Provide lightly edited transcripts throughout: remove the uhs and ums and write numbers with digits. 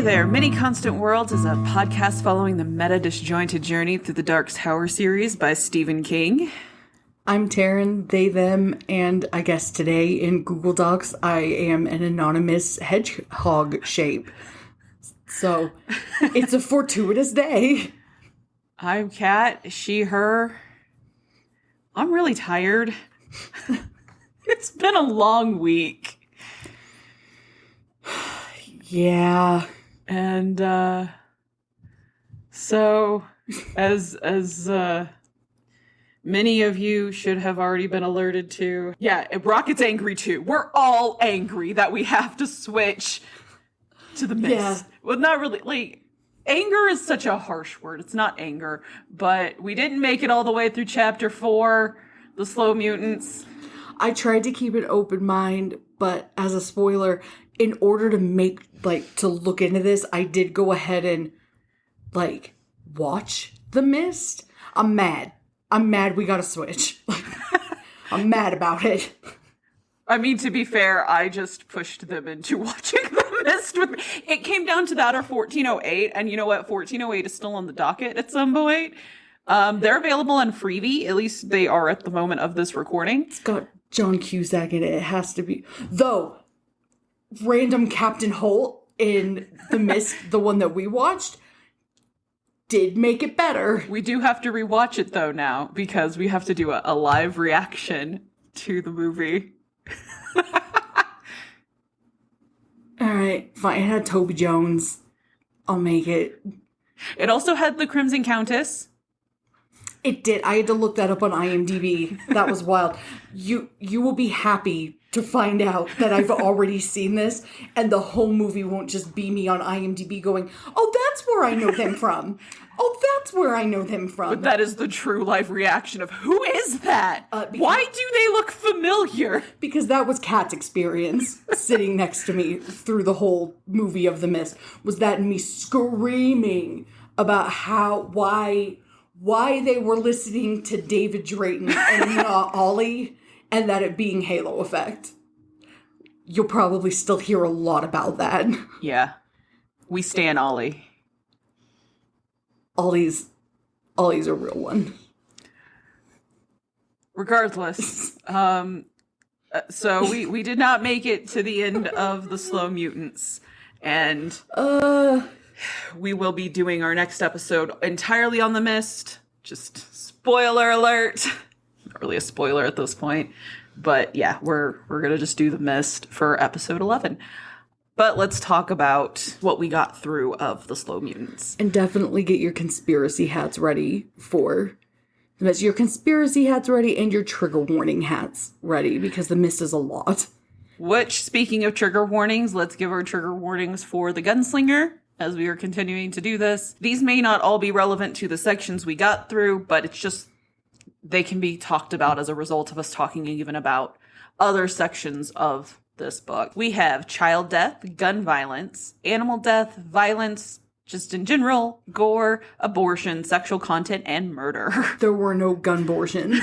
there, Many Constant Worlds is a podcast following the meta-disjointed journey through the Dark Tower series by Stephen King. I'm Taryn, they, them, and I guess today in Google Docs I am an anonymous hedgehog shape. So, it's a fortuitous day. I'm Kat, she, her. I'm really tired. It's been a long week. Yeah. And, so, as many of you should have already been alerted to, yeah, Rocket's angry too. We're all angry that we have to switch to the Mist. Yeah. Well, not really, like, anger is such a harsh word. It's not anger, but we didn't make it all the way through chapter 4, the Slow Mutants. I tried to keep an open mind, but as a spoiler, in order to to look into this, I did go ahead and, watch The Mist. I'm mad. We gotta switch. I'm mad about it. I mean, to be fair, I just pushed them into watching The Mist with me. It came down to that or 1408, and you know what? 1408 is still on the docket at some point. They're available on Freevee, at least they are at the moment of this recording. It's got John Cusack in it. It has to be. Though, random Captain Holt in The Mist, the one that we watched, did make it better. We do have to rewatch it, though, now, because we have to do a live reaction to the movie. Alright, fine. It had Toby Jones. I'll make it. It also had the Crimson Countess. It did. I had to look that up on IMDb. That was wild. You will be happy to find out that I've already seen this, and the whole movie won't just be me on IMDb going, oh, that's where I know them from. Oh, that's where I know them from. But that is the true live reaction of, who is that? Why do they look familiar? Because that was Kat's experience sitting next to me through the whole movie of The Mist, was that me screaming about why they were listening to David Drayton and not Ollie, and that it being Halo effect. You'll probably still hear a lot about that. Yeah. We stan Ollie. Ollie's a real one. Regardless, so we did not make it to the end of the Slow Mutants, and we will be doing our next episode entirely on The Mist. Just spoiler alert. Not really a spoiler at this point. But yeah, we're gonna just do The Mist for episode 11. But let's talk about what we got through of the Slow Mutants. And definitely get your conspiracy hats ready for The Mist. Your conspiracy hats ready and your trigger warning hats ready, because The Mist is a lot. Which, speaking of trigger warnings, let's give our trigger warnings for the Gunslinger, as we are continuing to do this. These may not all be relevant to the sections we got through, but it's just, they can be talked about as a result of us talking even about other sections of this book. We have child death, gun violence, animal death, violence, just in general, gore, abortion, sexual content, and murder. There were no gun-bortions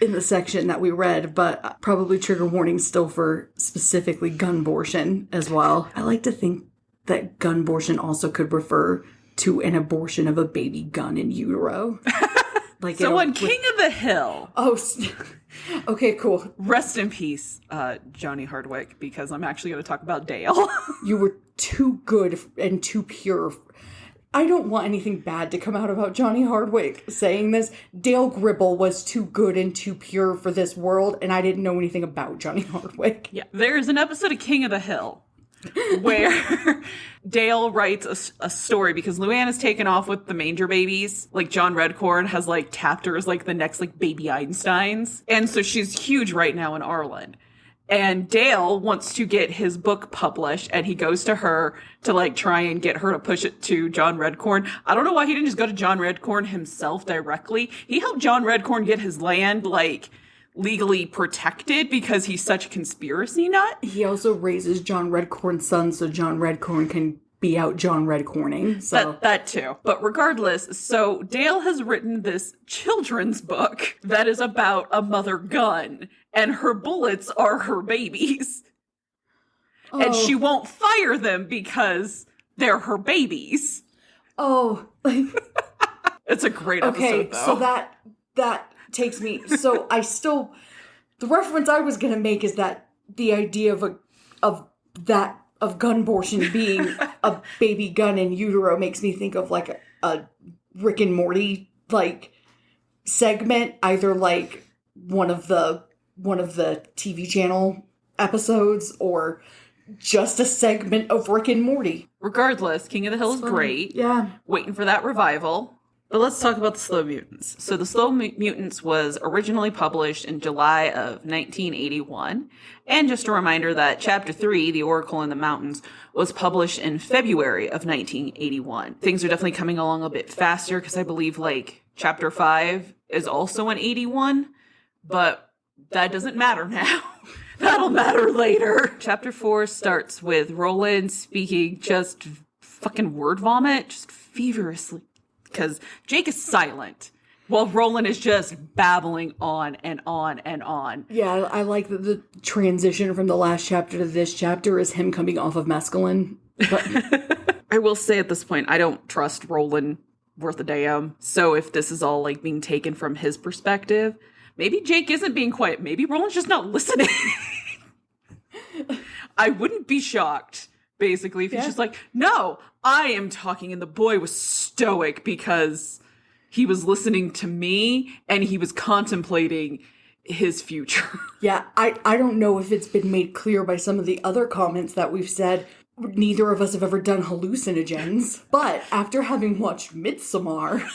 in the section that we read, but probably trigger warnings still for specifically gun-bortion as well. I like to think that gun-bortion also could refer to an abortion of a baby gun in utero. So on King of the Hill. Oh, okay, cool. Rest in peace, Johnny Hardwick, because I'm actually going to talk about Dale. You were too good and too pure. I don't want anything bad to come out about Johnny Hardwick saying this. Dale Gribble was too good and too pure for this world, and I didn't know anything about Johnny Hardwick. Yeah, there's an episode of King of the Hill where Dale writes a story because Luann is taken off with the manger babies. Like, John Redcorn has, tapped her as, the next, baby Einsteins. And so she's huge right now in Arlen. And Dale wants to get his book published, and he goes to her to, try and get her to push it to John Redcorn. I don't know why he didn't just go to John Redcorn himself directly. He helped John Redcorn get his land, legally protected because he's such a conspiracy nut. He also raises John Redcorn's son so John Redcorn can be out John Redcorning. So that too. But regardless, so Dale has written this children's book that is about a mother gun, and her bullets are her babies. Oh. And she won't fire them because they're her babies. Oh, It's a great episode, okay. though. So that takes me. So the reference I was gonna make is that the idea of gunbortion being a baby gun in utero makes me think of like a Rick and Morty like segment, either like one of the TV channel episodes or just a segment of Rick and Morty. Regardless, King of the Hill is great. Yeah. Waiting for that revival. But let's talk about the Slow Mutants. So the Slow Mutants was originally published in July of 1981. And just a reminder that Chapter 3, The Oracle in the Mountains, was published in February of 1981. Things are definitely coming along a bit faster because I believe like Chapter 5 is also in 81. But that doesn't matter now. That'll matter later. Chapter 4 starts with Roland speaking just fucking word vomit, just feverishly. Because Jake is silent, while Roland is just babbling on and on and on. Yeah, I like that the transition from the last chapter to this chapter is him coming off of mescaline. But I will say at this point, I don't trust Roland worth a damn. So if this is all like being taken from his perspective, maybe Jake isn't being quiet. Maybe Roland's just not listening. I wouldn't be shocked, basically, if he's just like, no, I am talking. And the boy was stoic because he was listening to me and he was contemplating his future. yeah, I don't know if it's been made clear by some of the other comments that we've said. Neither of us have ever done hallucinogens. But after having watched Midsommar...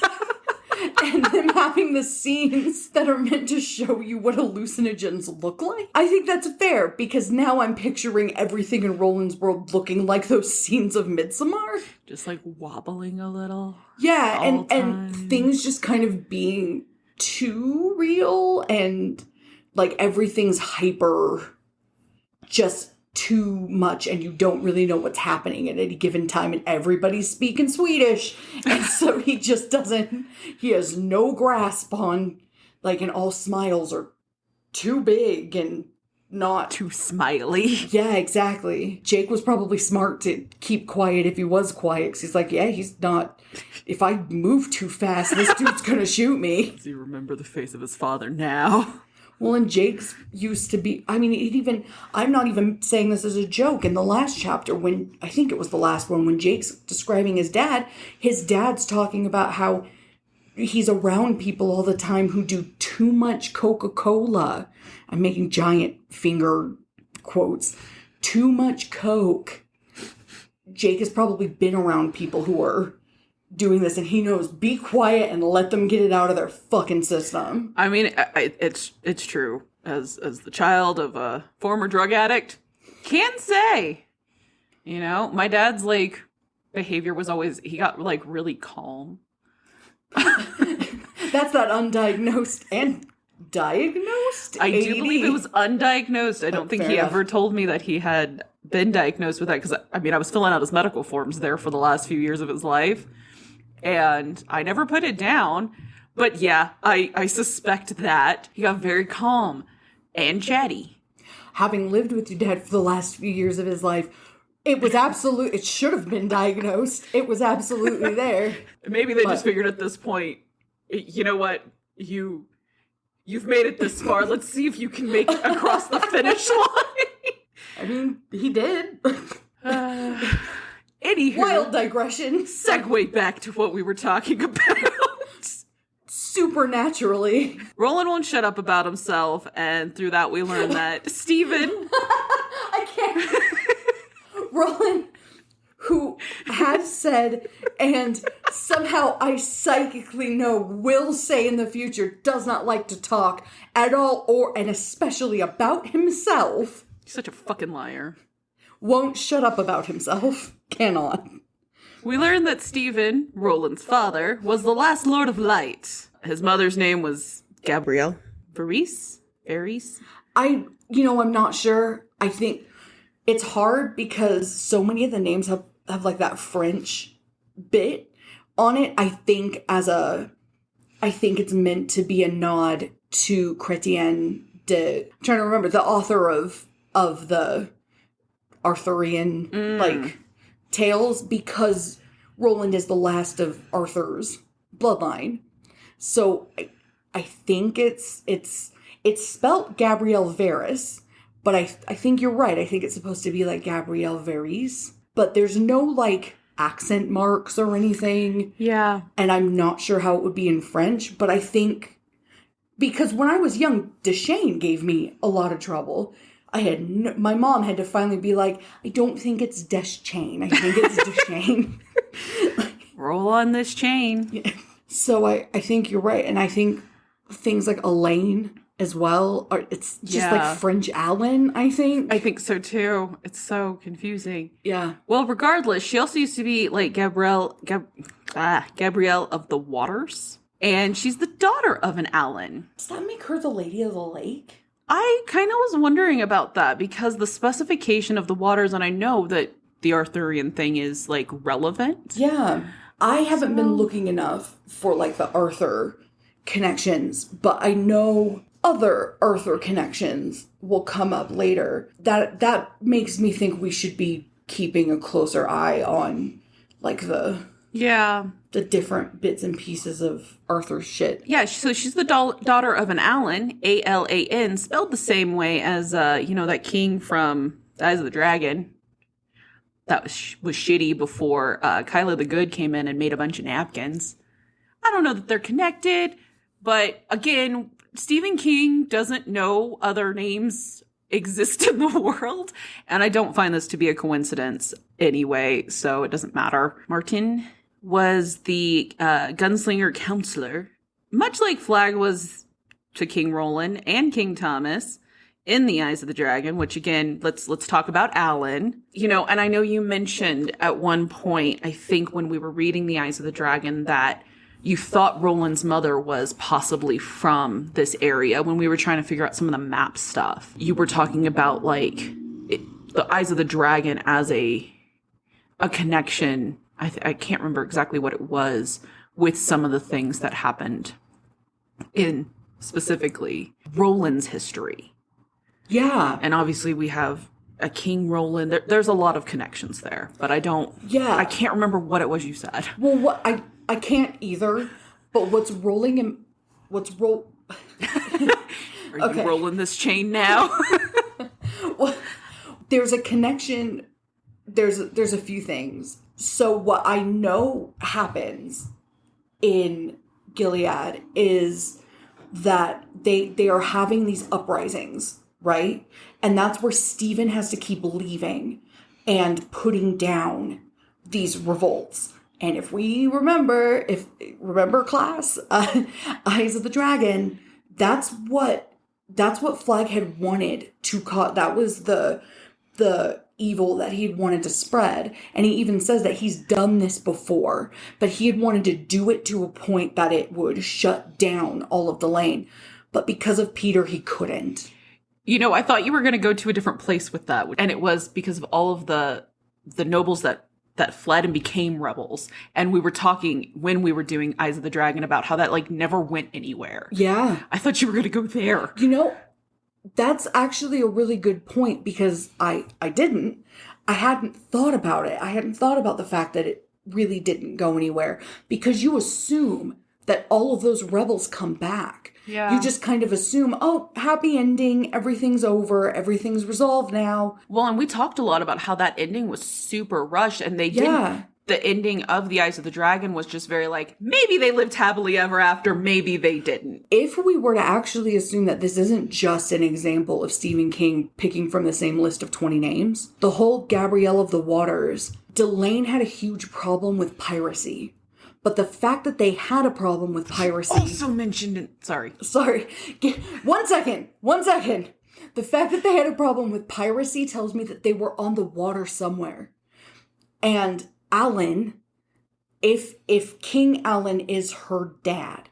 and them having the scenes that are meant to show you what hallucinogens look like. I think that's fair, because now I'm picturing everything in Roland's world looking like those scenes of Midsommar. Just like wobbling a little. Yeah, and things just kind of being too real, and like everything's hyper, just too much, and you don't really know what's happening at any given time, and everybody's speaking Swedish, and so he has no grasp on, like, and all smiles are too big and not too smiley. Yeah, exactly. Jake was probably smart to keep quiet if he was quiet, because he's like, yeah, he's not, if I move too fast, this dude's gonna shoot me. Does he remember the face of his father now? Well, and Jake's used to be, I mean, I'm not even saying this as a joke. In the last chapter, when, I think it was the last one, when Jake's describing his dad's talking about how he's around people all the time who do too much Coca-Cola. I'm making giant finger quotes. Too much Coke. Jake has probably been around people who are doing this, and he knows, be quiet and let them get it out of their fucking system. I mean, it's true. As the child of a former drug addict, can say, you know, my dad's like behavior was always, he got like really calm. That's that undiagnosed and diagnosed I AD. do believe it was undiagnosed. I don't think fair he enough. ever told me that he had been diagnosed with that, because I mean, I was filling out his medical forms there for the last few years of his life, and I never put it down. But yeah, I suspect that he got very calm and chatty. Having lived with your dad for the last few years of his life, it should have been diagnosed. It was absolutely there. Maybe they just figured at this point, you know what, you've made it this far. Let's see if you can make it across the finish line. I mean, he did. Anywho, Wild digression. segue back to what we were talking about. Supernaturally. Roland won't shut up about himself, and through that we learn that Steven... I can't. Roland, who has said, and somehow I psychically know will say in the future, does not like to talk at all, and especially about himself. He's such a fucking liar. Won't shut up about himself. Cannot. We learn that Stephen, Roland's father, was the last Lord of Light. His mother's name was Gabrielle. Varese? I'm not sure. I think it's hard because so many of the names have like that French bit on it. I think it's meant to be a nod to Chrétien de, I'm trying to remember, the author of the Arthurian, like, tales because Roland is the last of Arthur's bloodline. So I think it's spelt Gabrielle Varys, but I think you're right. I think it's supposed to be like Gabrielle Varys, but there's no like accent marks or anything. Yeah. And I'm not sure how it would be in French, but I think because when I was young, Deshane gave me a lot of trouble. My mom had to finally be like, I don't think it's Deschane. I think it's Deshane. Roll on this chain. Yeah. So I think you're right. And I think things like Elaine as well, it's just like French Alan, I think. I think so too. It's so confusing. Yeah. Well, regardless, she also used to be like Gabrielle of the Waters. And she's the daughter of an Alan. Does that make her the Lady of the Lake? I kind of was wondering about that because the specification of the Waters, and I know that the Arthurian thing is like relevant. Yeah. I haven't been looking enough for like the Arthur connections, but I know other Arthur connections will come up later. That makes me think we should be keeping a closer eye on like the different bits and pieces of Arthur's shit. Yeah, so she's the daughter of an Alan, Alan, spelled the same way as that king from Eyes of the Dragon. That was shitty before Kyla the Good came in and made a bunch of napkins. I don't know that they're connected, but again, Stephen King doesn't know other names exist in the world, and I don't find this to be a coincidence anyway, so it doesn't matter. Martin was the gunslinger counselor, much like Flag was to King Roland and King Thomas in the Eyes of the Dragon, which again, let's talk about Alan. And I know you mentioned at one point, I think when we were reading the Eyes of the Dragon, that you thought Roland's mother was possibly from this area when we were trying to figure out some of the map stuff. You were talking about like the Eyes of the Dragon as a connection. I can't remember exactly what it was with some of the things that happened in specifically Roland's history. Yeah. And obviously we have a King Roland. There's a lot of connections there, but I can't remember what it was you said. Well, I can't either, but what's rolling and what's Are you rolling this chain now? Well, there's a connection. There's a few things. So what I know happens in Gilead is that they are having these uprisings, right? And that's where Stephen has to keep leaving and putting down these revolts. And if we remember class, Eyes of the Dragon, that's what Flag had wanted to cause. That was the evil that he had wanted to spread. And he even says that he's done this before, but he had wanted to do it to a point that it would shut down all of the lane. But because of Peter, he couldn't. I thought you were going to go to a different place with that. And it was because of all of the nobles that fled and became rebels. And we were talking when we were doing Eyes of the Dragon about how that like never went anywhere. Yeah. I thought you were going to go there. That's actually a really good point because I hadn't thought about it. I hadn't thought about the fact that it really didn't go anywhere because you assume that all of those rebels come back. Yeah. You just kind of assume, oh, happy ending, everything's over, everything's resolved now. Well, and we talked a lot about how that ending was super rushed and they didn't. The ending of The Eyes of the Dragon was just very like, maybe they lived happily ever after, maybe they didn't. If we were to actually assume that this isn't just an example of Stephen King picking from the same list of 20 names, the whole Gabrielle of the Waters, Delane had a huge problem with piracy. But the fact that they had a problem with piracy... Also mentioned in... Sorry. 1 second. 1 second. The fact that they had a problem with piracy tells me that they were on the water somewhere. And Alan, if King Alan is her dad,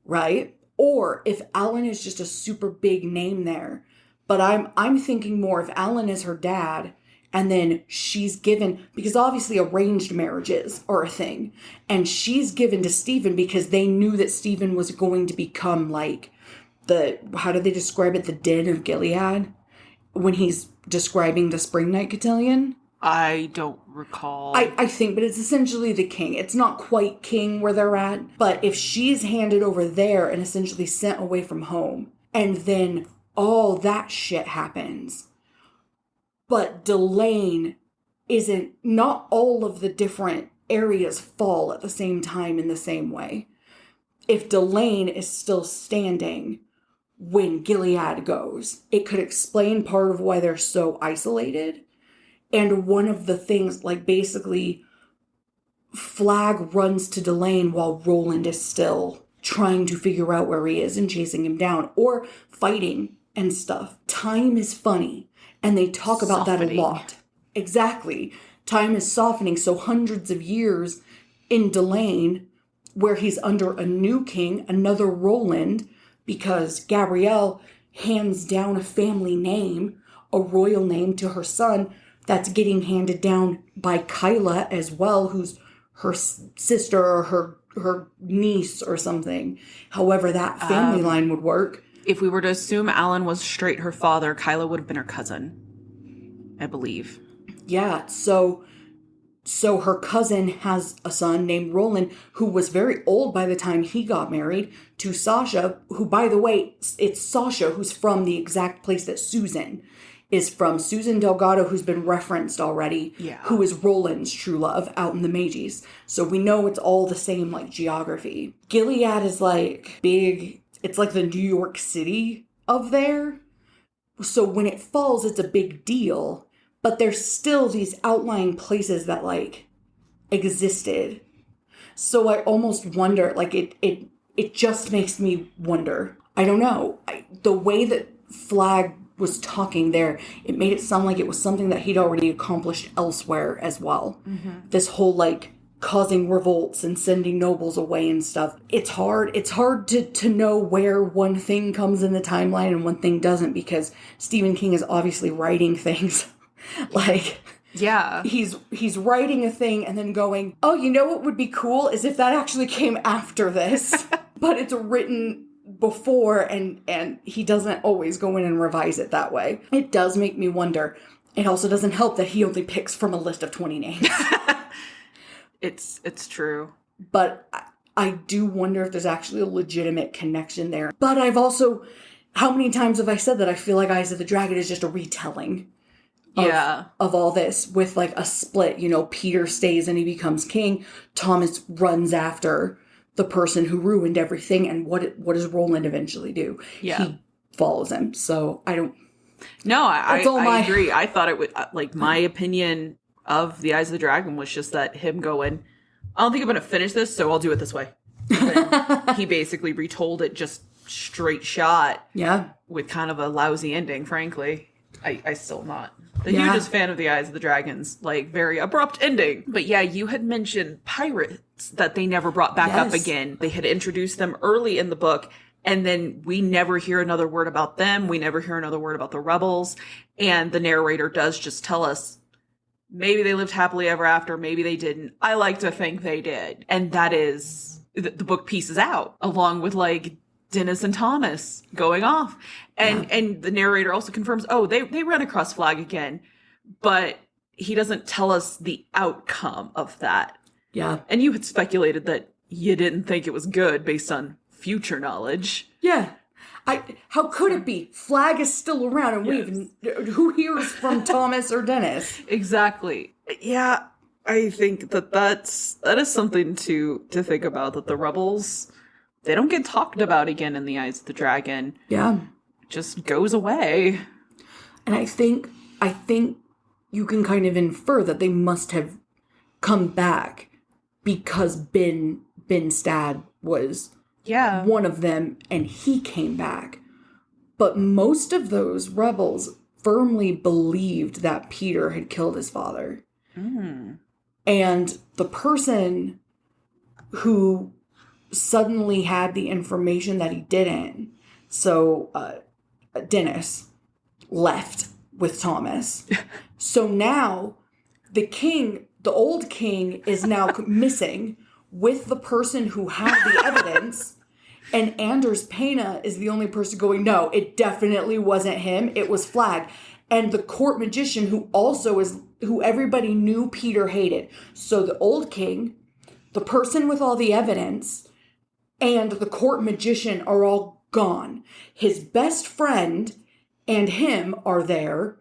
right? Or if Alan is just a super big name there. But I'm thinking more if Alan is her dad... And then she's given, because obviously arranged marriages are a thing. And she's given to Stephen because they knew that Stephen was going to become like how do they describe it? The Den of Gilead? When he's describing the Spring Night Cotillion. I don't recall. I think, but it's essentially the king. It's not quite king where they're at, but if she's handed over there and essentially sent away from home, and then all that shit happens, but Delane isn't, not all of the different areas fall at the same time in the same way. If Delane is still standing when Gilead goes, it could explain part of why they're so isolated. And one of the things, like basically, Flag runs to Delane while Roland is still trying to figure out where he is and chasing him down or fighting and stuff. Time is funny, and they talk about that a lot. Exactly. Time is softening, so hundreds of years in Delane, where he's under a new king, another Roland, because Gabrielle hands down a family name, a royal name to her son, that's getting handed down by Kyla as well, who's her sister or her niece or something. However that family line would work. If we were to assume Alan was straight her father, Kyla would have been her cousin, I believe. Yeah, so her cousin has a son named Roland, who was very old by the time he got married to Sasha, who, by the way, it's Sasha who's from the exact place that Susan is from. Susan Delgado, who's been referenced already, who is Roland's true love out in the Mages. So we know it's all the same, like, geography. Gilead is, like, big. It's like the New York City of there. So when it falls, it's a big deal. But there's still these outlying places that, like, existed. So I almost wonder, like, it just makes me wonder. I don't know. The way that Flag was talking there, it made it sound like it was something that he'd already accomplished elsewhere as well. Mm-hmm. This whole, like, causing revolts and sending nobles away and stuff. It's hard to know where one thing comes in the timeline and one thing doesn't, because Stephen King is obviously writing things like, yeah, he's writing a thing and then going, oh, you know what would be cool is if that actually came after this. But it's written before, and he doesn't always go in and revise it that way. It does make me wonder. It also doesn't help that he only picks from a list of 20 names. It's true. But I do wonder if there's actually a legitimate connection there. But I've also, how many times have I said that I feel like Eyes of the Dragon is just a retelling of all this, with like a split, you know, Peter stays and he becomes king. Thomas runs after the person who ruined everything, and what does Roland eventually do? Yeah. He follows him. So I don't... No, I agree. I thought it would, like, my opinion of The Eyes of the Dragon was just that him going, I don't think I'm going to finish this, so I'll do it this way. He basically retold it just straight shot. Yeah. With kind of a lousy ending, frankly. I still not the hugest fan of The Eyes of the Dragons, like, very abrupt ending. But yeah, you had mentioned pirates that they never brought back up again. They had introduced them early in the book, and then we never hear another word about them. We never hear another word about the rebels. And the narrator does just tell us, maybe they lived happily ever after, maybe they didn't. I like to think they did. And that is, the book pieces out, along with, like, Dennis and Thomas going off. And the narrator also confirms, oh, they ran across Flag again. But he doesn't tell us the outcome of that. Yeah. And you had speculated that you didn't think it was good based on future knowledge. Yeah. How could it be? Flag is still around, and who hears from Thomas or Dennis? Exactly. Yeah, I think that is something to think about, that the rebels, they don't get talked about again in The Eyes of the Dragon. Yeah. It just goes away. And I think you can kind of infer that they must have come back because Ben Stad was one of them, and he came back. But most of those rebels firmly believed that Peter had killed his father. Mm. And the person who suddenly had the information that he didn't, so Dennis, left with Thomas. So now the king, the old king, is now missing with the person who had the evidence, and Anders Pena is the only person going, no, it definitely wasn't him, it was Flag. And the court magician, who also is who everybody knew Peter hated. So the old king, the person with all the evidence, and the court magician are all gone. His best friend and him are there.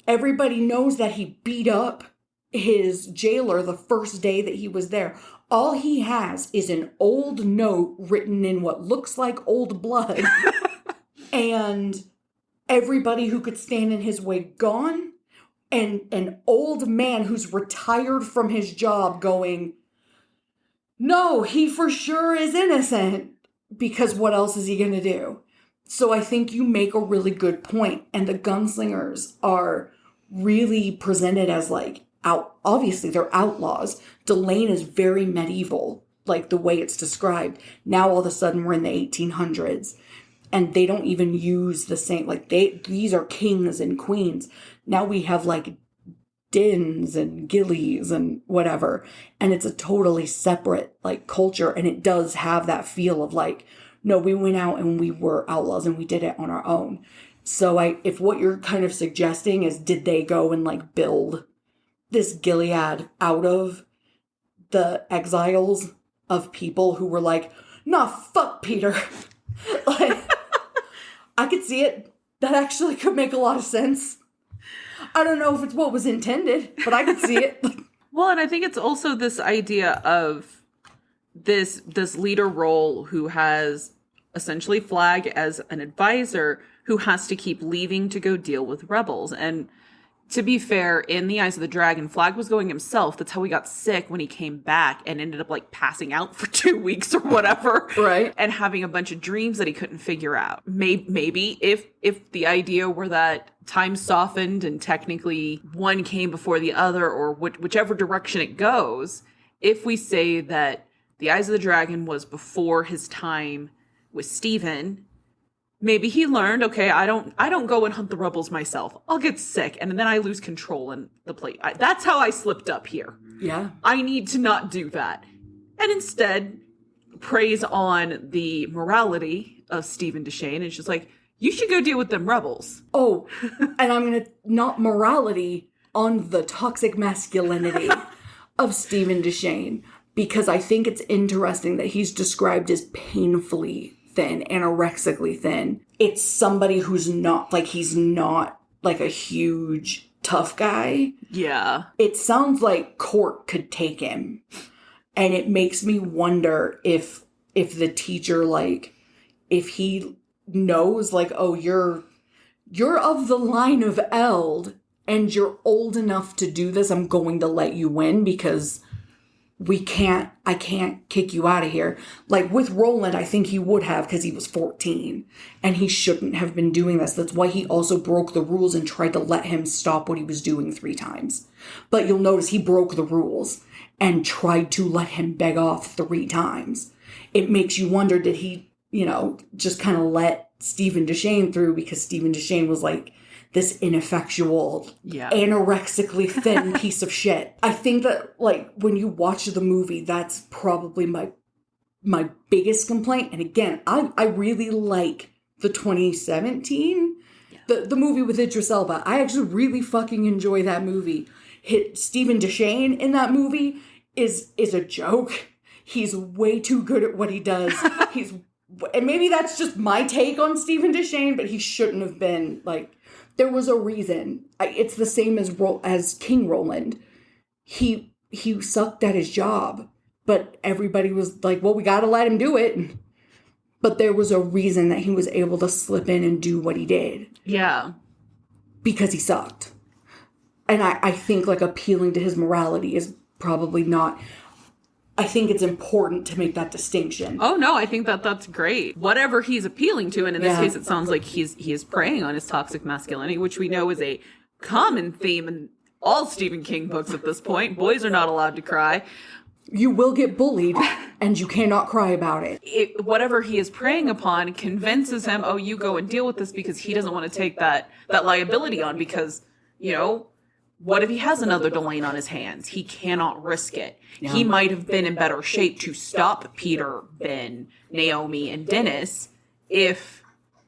Everybody knows that he beat up his jailer the first day that he was there. All he has is an old note written in what looks like old blood. And everybody who could stand in his way gone. And an old man who's retired from his job going, no, he for sure is innocent. Because what else is he going to do? So I think you make a really good point. And the gunslingers are really presented as like, obviously they're outlaws. Delane is very medieval, like the way it's described. Now all of a sudden we're in the 1800s. And they don't even use the same, like these are kings and queens. Now we have like Dins and Gillies and whatever. And it's a totally separate like culture. And it does have that feel of like, no, we went out and we were outlaws and we did it on our own. So if what you're kind of suggesting is, did they go and like build this Gilead out of the exiles of people who were like, nah, fuck Peter. Like, I could see it. That actually could make a lot of sense. I don't know if it's what was intended, but I could see it. Well, and I think it's also this idea of this leader role who has essentially Flag as an advisor who has to keep leaving to go deal with rebels. And to be fair, in the Eyes of the Dragon, Flag was going himself. That's how he got sick when he came back and ended up like passing out for 2 weeks or whatever. Right. And having a bunch of dreams that he couldn't figure out. Maybe if the idea were that time softened and technically one came before the other, or whichever direction it goes, if we say that the Eyes of the Dragon was before his time with Stephen, maybe he learned, okay, I don't go and hunt the rebels myself. I'll get sick, and then I lose control in the plate. That's how I slipped up here. Yeah. I need to not do that. And instead, preys on the morality of Stephen Deshane. It's just like, you should go deal with them rebels. Oh, and I'm going to, not morality, on the toxic masculinity of Stephen Deshane. Because I think it's interesting that he's described as painfully thin, anorexically thin. It's somebody who's not, like, he's not like a huge tough guy. Yeah. It sounds like Court could take him. And it makes me wonder if the teacher, like, if he knows, like, oh, you're of the line of Eld and you're old enough to do this, I'm going to let you win because I can't kick you out of here. Like with Roland, I think he would have because he was 14 and he shouldn't have been doing this. That's why he also broke the rules and tried to let him stop what he was doing 3 times. But you'll notice he broke the rules and tried to let him beg off 3 times. It makes you wonder, did he, just kind of let Stephen Deshane through because Stephen Deshane was like this ineffectual, anorexically thin piece of shit. I think that, like, when you watch the movie, that's probably my biggest complaint. And again, I really like the 2017, the movie with Idris Elba. I actually really fucking enjoy that movie. Stephen Deshane in that movie is a joke. He's way too good at what he does. And maybe that's just my take on Stephen Deshane, but he shouldn't have been, like, there was a reason. It's the same as King Roland. He sucked at his job, but everybody was like, well, we got to let him do it. But there was a reason that he was able to slip in and do what he did. Yeah. Because he sucked. And I think, like, appealing to his morality is probably not... I think it's important to make that distinction. Oh, no, I think that's great. Whatever he's appealing to, and in this case, it sounds like he is preying on his toxic masculinity, which we know is a common theme in all Stephen King books at this point. Boys are not allowed to cry. You will get bullied, and you cannot cry about it. Whatever he is preying upon convinces him, oh, you go and deal with this, because he doesn't want to take that liability on, because, what if he has another Delane on his hands? He cannot risk it. Yeah. He might have been in better shape to stop Peter, Ben, Naomi, and Dennis if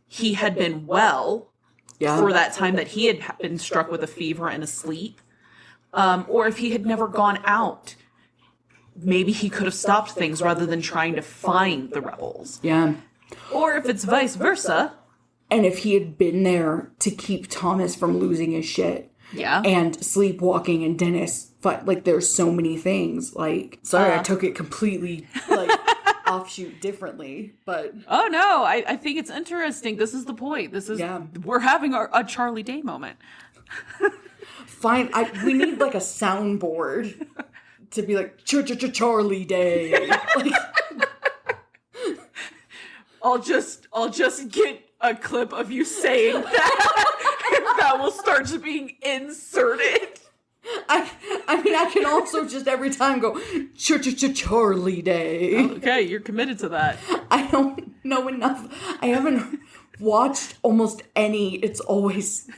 he had been well for that time that he had been struck with a fever and asleep. Or if he had never gone out, maybe he could have stopped things rather than trying to find the rebels. Yeah. Or if it's vice versa. And if he had been there to keep Thomas from losing his shit. Yeah. And sleepwalking and Dennis, like, there's so many things. Like, sorry, I took it completely, like, offshoot differently, but... Oh, no, I think it's interesting. This is the point. We're having a Charlie Day moment. Fine, we need, like, a soundboard to be like, Charlie Day. Like, I'll just get a clip of you saying that. That will start being inserted. I mean, I can also just every time go, Charlie Day. Okay, you're committed to that. I don't know enough. I haven't watched almost any. It's always...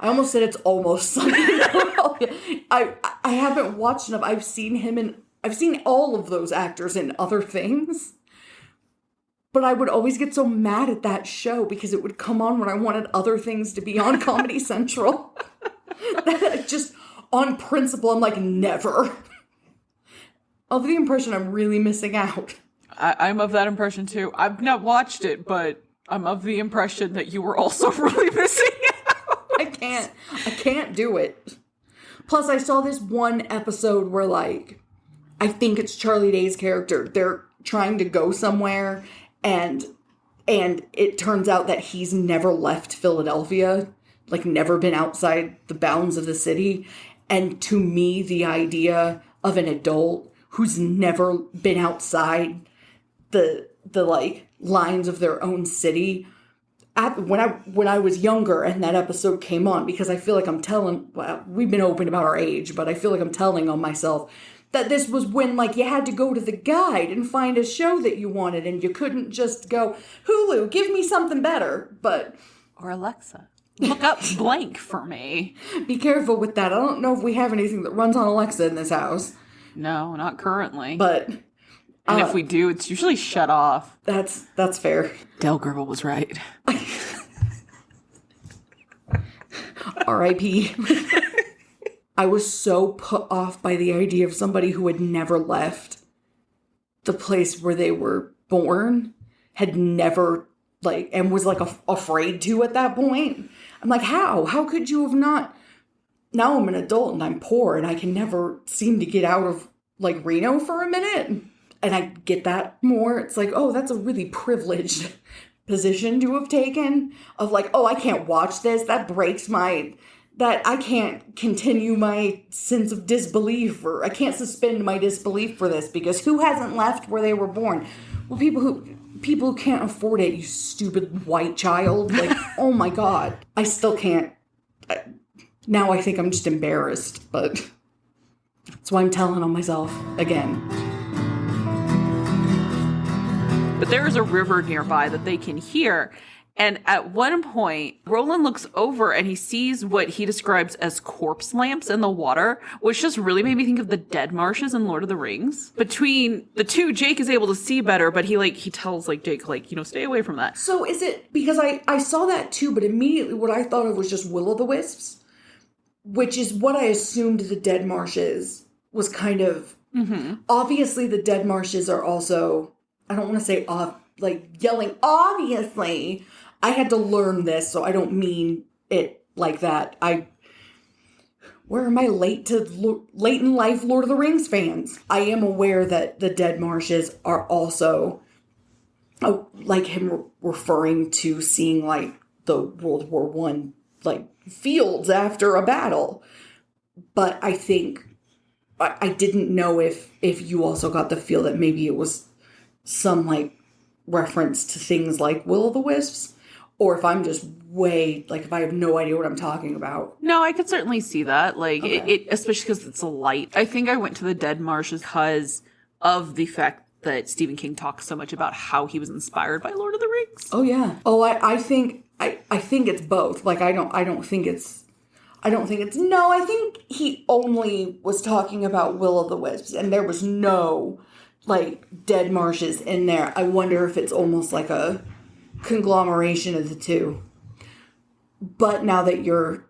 I almost said it's almost Sunny. I haven't watched enough. I've seen all of those actors in other things. But I would always get so mad at that show because it would come on when I wanted other things to be on Comedy Central. Just on principle, I'm like, never. Of the impression I'm really missing out. I'm of that impression too. I've not watched it, but I'm of the impression that you were also really missing out. I can't do it. Plus, I saw this one episode where, like, I think it's Charlie Day's character. They're trying to go somewhere, and it turns out that he's never left Philadelphia, like, never been outside the bounds of the city. And to me, the idea of an adult who's never been outside the like, lines of their own city... When I was younger and that episode came on, because I feel like I'm telling, well, we've been open about our age, but I feel like I'm telling on myself that this was when, like, you had to go to the guide and find a show that you wanted, and you couldn't just go, Hulu, give me something better, but... Or Alexa. Look up blank for me. Be careful with that. I don't know if we have anything that runs on Alexa in this house. No, not currently. But... And if we do, it's usually shut off. That's fair. Del Gribble was right. R.I.P. I was so put off by the idea of somebody who had never left the place where they were born, had never, like, and was, like, afraid to at that point. I'm like, how? How could you have not? Now I'm an adult and I'm poor and I can never seem to get out of, like, Reno for a minute. And I get that more. It's like, oh, that's a really privileged position to have taken. Of like, oh, I can't watch this. That breaks that I can't continue my sense of disbelief, or I can't suspend my disbelief for this because who hasn't left where they were born? Well, people who can't afford it, you stupid white child. Like, oh my God. I still can't. Now I think I'm just embarrassed, but that's why I'm telling on myself again. But there is a river nearby that they can hear. And at one point, Roland looks over and he sees what he describes as corpse lamps in the water, which just really made me think of the dead marshes in Lord of the Rings. Between the two, Jake is able to see better, but he tells Jake, stay away from that. So is it, because I saw that too, but immediately what I thought of was just will-o'-the-wisps, which is what I assumed the dead marshes was kind of, obviously the dead marshes are also, I don't want to say, yelling, obviously. I had to learn this, so I don't mean it like that. Where are my late in life Lord of the Rings fans? I am aware that the dead marshes are also, like him referring to seeing, the World War I, fields after a battle. But I think, I didn't know if you also got the feel that maybe it was some, reference to things like will-o'-the-wisps, or if I'm just way, if I have no idea what I'm talking about. No, I could certainly see that. Okay. Especially because it's a light. I think I went to the Dead Marshes because of the fact that Stephen King talks so much about how he was inspired by Lord of the Rings. Oh, yeah. Oh, I think it's both. I don't think it's, no, I think he only was talking about will-o'-the-wisps, and there was no, dead marshes in there. I wonder if it's almost like a conglomeration of the two. But now that you're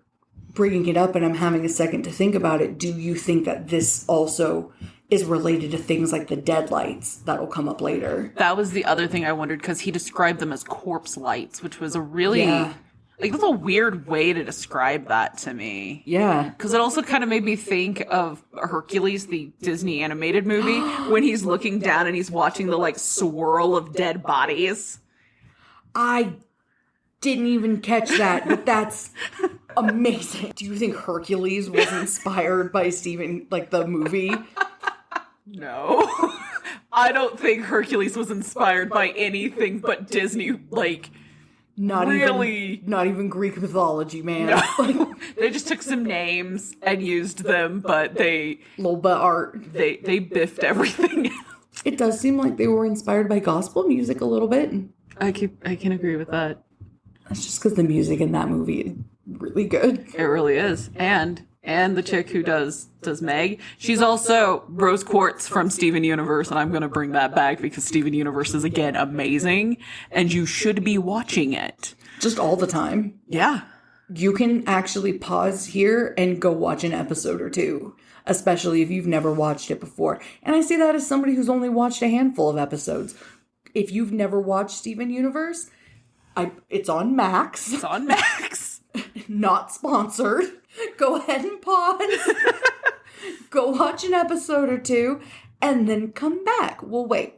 bringing it up and I'm having a second to think about it, do you think that this also is related to things like the deadlights that'll come up later? That was the other thing I wondered, because he described them as corpse lights, which was a really, like, that's a weird way to describe that to me. Yeah. Because it also kind of made me think of Hercules, the Disney animated movie, when he's looking down and he's watching the, like, swirl of dead bodies. I didn't even catch that, but that's amazing. Do you think Hercules was inspired by Stephen, like the movie? No. I don't think Hercules was inspired by anything but Disney, like, not even Greek mythology, man. No. Like, they just took some names and used them, but they... little bit art. They biffed everything out. It does seem like they were inspired by gospel music a little bit. I can agree with that. That's just because the music in that movie is really good. It really is. And the chick who does Meg, she's also Rose Quartz from Steven Universe, and I'm going to bring that back because Steven Universe is, again, amazing, and you should be watching it. Just all the time. Yeah. You can actually pause here and go watch an episode or two, especially if you've never watched it before. And I say that as somebody who's only watched a handful of episodes. If you've never watched Steven Universe, it's on Max. It's on Max. Not sponsored. Go ahead and pause. Go watch an episode or two, and then come back. We'll wait.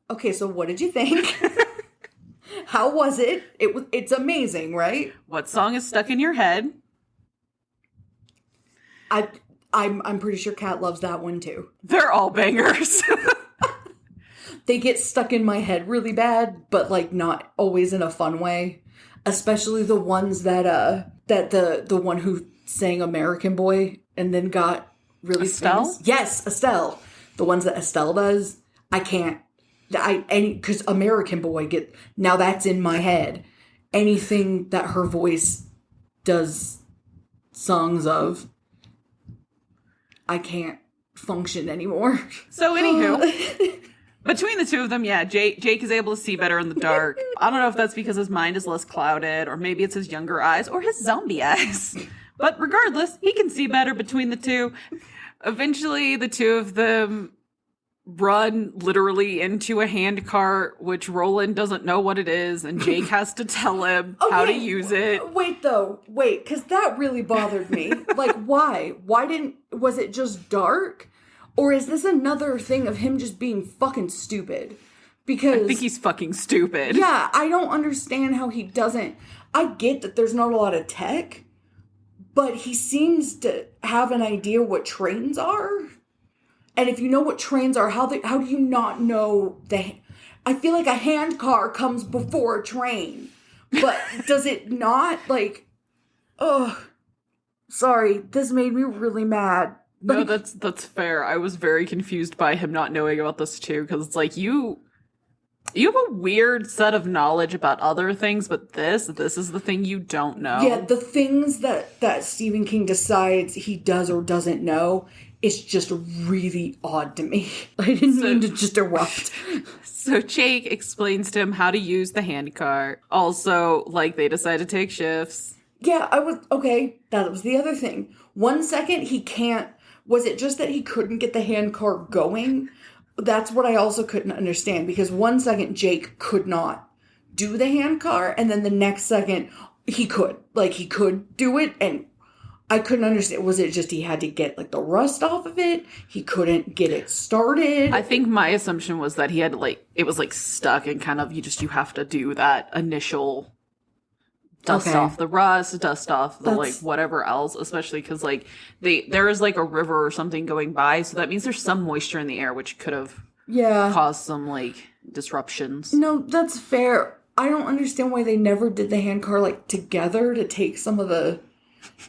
Okay, so what did you think? How was it? It's amazing, right? What song is stuck in your head? I'm pretty sure Kat loves that one too. They're all bangers. They get stuck in my head really bad, but like not always in a fun way. Especially the ones that the one who sang American Boy and then got really Estelle? famous. Yes, Estelle. The ones that Estelle does, I can't. Because American Boy now that's in my head. Anything that her voice does songs of, I can't function anymore. So anywho, between the two of them, yeah, Jake is able to see better in the dark. I don't know if that's because his mind is less clouded, or maybe it's his younger eyes, or his zombie eyes. But regardless, he can see better between the two. Eventually, the two of them run literally into a handcart, which Roland doesn't know what it is, and Jake has to tell him how to use it. Wait, because that really bothered me. Like, why? Was it just dark? Or is this another thing of him just being fucking stupid? Because I think he's fucking stupid. Yeah, I don't understand how he doesn't. I get that there's not a lot of tech, but he seems to have an idea what trains are. And if you know what trains are, how do you not know I feel like a handcar comes before a train. But does it not? Like, sorry, this made me really mad. No, that's fair. I was very confused by him not knowing about this too, because it's like you have a weird set of knowledge about other things, but this is the thing you don't know. Yeah, the things that Stephen King decides he does or doesn't know is just really odd to me. I didn't mean to just erupt. So Jake explains to him how to use the handcart. Also, like, they decide to take shifts. Yeah, okay, that was the other thing. 1 second, he can't. Was it just that he couldn't get the handcart going? That's what I also couldn't understand, because 1 second Jake could not do the handcart, and then the next second he could. Like, he could do it, and I couldn't understand. Was it just he had to get, like, the rust off of it? He couldn't get it started? I think my assumption was that he had, like, it was, like, stuck, and kind of, you have to do that initial dust off the rust, dust off the, like, whatever else, especially because, like, there is, like, a river or something going by, so that means there's some moisture in the air, which could have caused some, like, disruptions. No, that's fair. I don't understand why they never did the handcar, like, together to take some of the,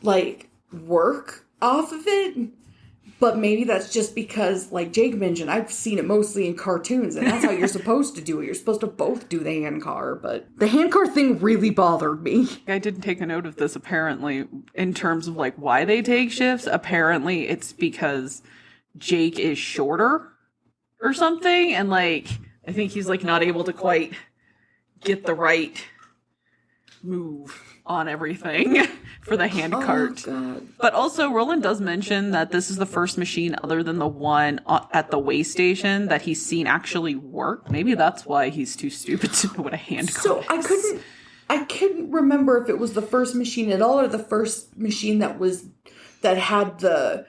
like, work off of it. But maybe that's just because, like Jake mentioned, I've seen it mostly in cartoons, and that's how you're supposed to do it. You're supposed to both do the handcar, but the handcar thing really bothered me. I didn't take a note of this, apparently, in terms of, like, why they take shifts. Apparently, it's because Jake is shorter or something, and, like, I think he's, like, not able to quite get the right move on everything for the hand cart. God. But also, Roland does mention that this is the first machine other than the one at the way station that he's seen actually work. Maybe that's why he's too stupid to know what a hand cart is. I couldn't remember if it was the first machine at all or the first machine that had the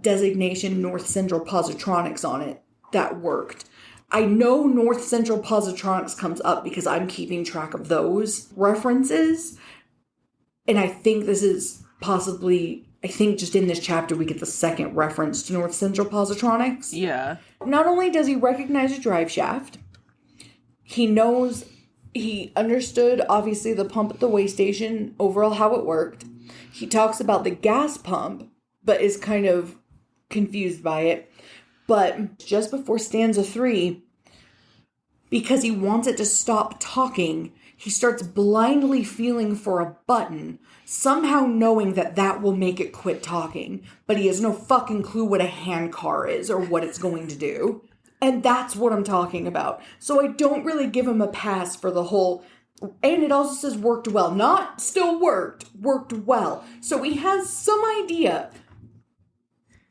designation North Central Positronics on it that worked. I know North Central Positronics comes up because I'm keeping track of those references. And I think this is possibly, just in this chapter we get the second reference to North Central Positronics. Yeah. Not only does he recognize a drive shaft, he understood, obviously, the pump at the way station, overall how it worked. He talks about the gas pump, but is kind of confused by it. But just before stanza 3, because he wants it to stop talking, he starts blindly feeling for a button, somehow knowing that will make it quit talking. But he has no fucking clue what a hand car is or what it's going to do. And that's what I'm talking about. So I don't really give him a pass for the whole... And it also says worked well. Not still worked well. So he has some idea.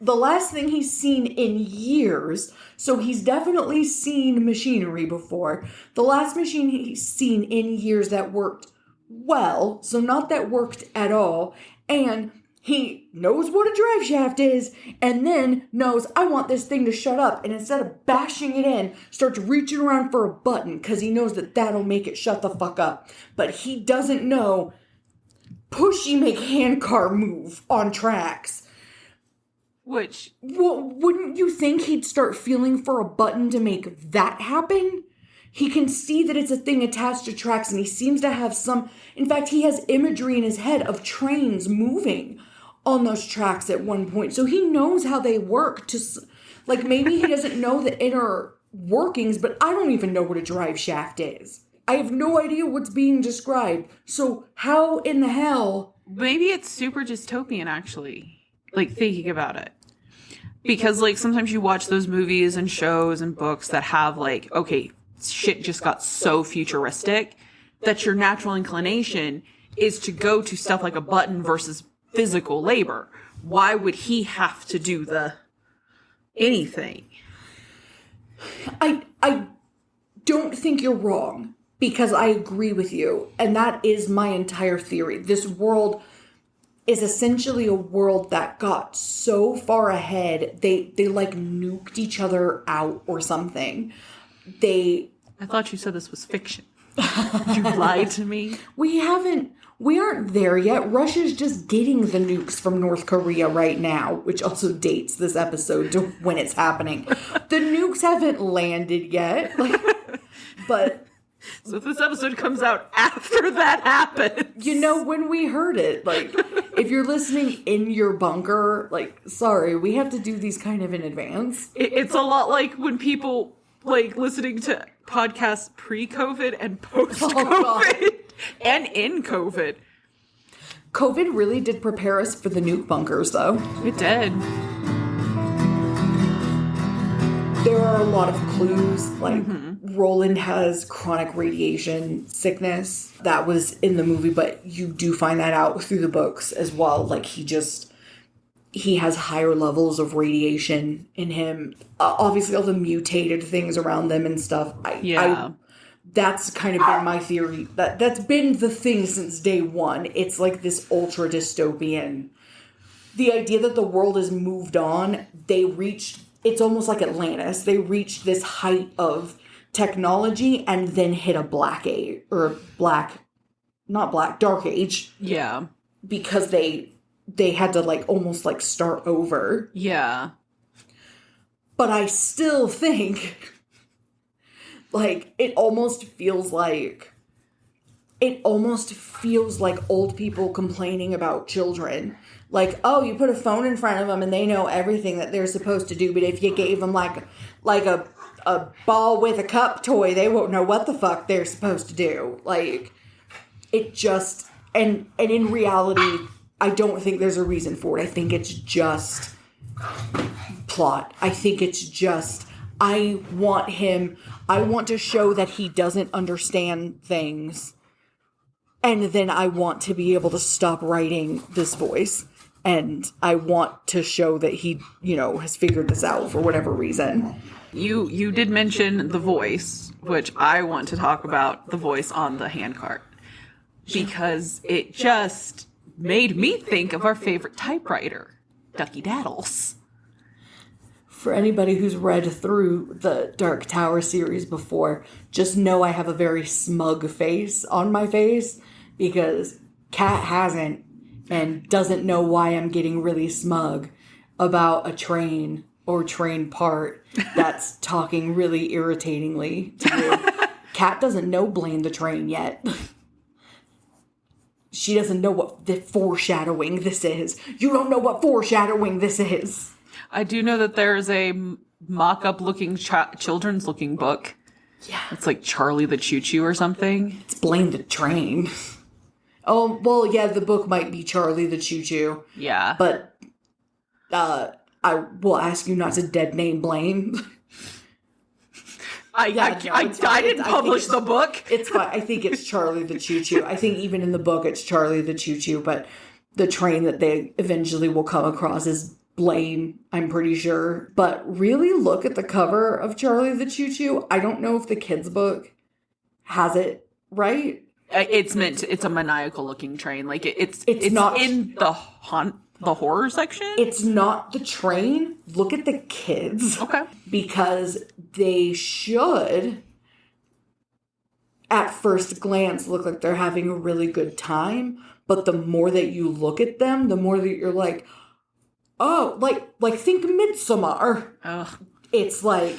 The last thing he's seen in years, so he's definitely seen machinery before. The last machine he's seen in years that worked well, so not that worked at all, and he knows what a drive shaft is, and then knows, I want this thing to shut up, and instead of bashing it in, starts reaching around for a button, because he knows that'll make it shut the fuck up. But he doesn't know, pushy make handcar move on tracks. Which... Well, wouldn't you think he'd start feeling for a button to make that happen? He can see that it's a thing attached to tracks, and he seems to have some... In fact, he has imagery in his head of trains moving on those tracks at one point. So he knows how they work. Like, maybe he doesn't know the inner workings, but I don't even know what a drive shaft is. I have no idea what's being described. So how in the hell... Maybe it's super dystopian, actually. Like, thinking about it. Because, like, sometimes you watch those movies and shows and books that have, like, okay, shit just got so futuristic that your natural inclination is to go to stuff like a button versus physical labor. Why would he have to do anything? I don't think you're wrong, because I agree with you. And that is my entire theory. This world is essentially a world that got so far ahead, they like nuked each other out or something. I thought you said this was fiction. You lied to me. We aren't there yet. Russia's just getting the nukes from North Korea right now, which also dates this episode to when it's happening. The nukes haven't landed yet. But... So if this episode comes out after that happens... You know, when we heard it, like, if you're listening in your bunker, like, sorry, we have to do these kind of in advance. It's a lot like when people, like, listening to podcasts pre-COVID and post-COVID and in COVID. COVID really did prepare us for the nuke bunkers, though. It did. There are a lot of clues, like Roland has chronic radiation sickness. That was in the movie, but you do find that out through the books as well. Like, he has higher levels of radiation in him. Obviously, all the mutated things around them and stuff. That's kind of been my theory. That's been the thing since day one. It's like this ultra dystopian. The idea that the world has moved on, it's almost like Atlantis. They reached this height of technology and then hit a dark age. Yeah. Because they had to, like, almost, like, start over. Yeah. But I still think, like, it almost feels like old people complaining about children. Like, oh, you put a phone in front of them and they know everything that they're supposed to do. But if you gave them like a ball with a cup toy, they won't know what the fuck they're supposed to do. Like, it just, and in reality, I don't think there's a reason for it. I think it's just plot. I think it's just, I want to show that he doesn't understand things. And then I want to be able to stop writing this voice. And I want to show that he, has figured this out for whatever reason. You did mention the voice, which I want to talk about the voice on the handcart. Because it just made me think of our favorite typewriter, Ducky Daddles. For anybody who's read through the Dark Tower series before, just know I have a very smug face on my face because Kat hasn't and doesn't know why I'm getting really smug about a train or train part that's talking really irritatingly to me. Kat doesn't know Blame the Train yet. She doesn't know what the foreshadowing this is. You don't know what foreshadowing this is. I do know that there's a mock-up looking children's looking book. Yeah. It's like Charlie the Choo Choo or something. It's Blame the Train. Oh, well, yeah, the book might be Charlie the Choo Choo. Yeah. But I will ask you not to dead name Blame. I didn't publish the book. It's fine. I think it's Charlie the Choo Choo. I think even in the book it's Charlie the Choo Choo, but the train that they eventually will come across is Blame, I'm pretty sure. But really look at the cover of Charlie the Choo Choo. I don't know if the kids' book has it, right? It's a maniacal looking train. Like it's not in the horror section. It's not the train. Look at the kids. Okay. Because they should, at first glance, look like they're having a really good time. But the more that you look at them, the more that you're like, oh, like think Midsommar. Ugh. It's like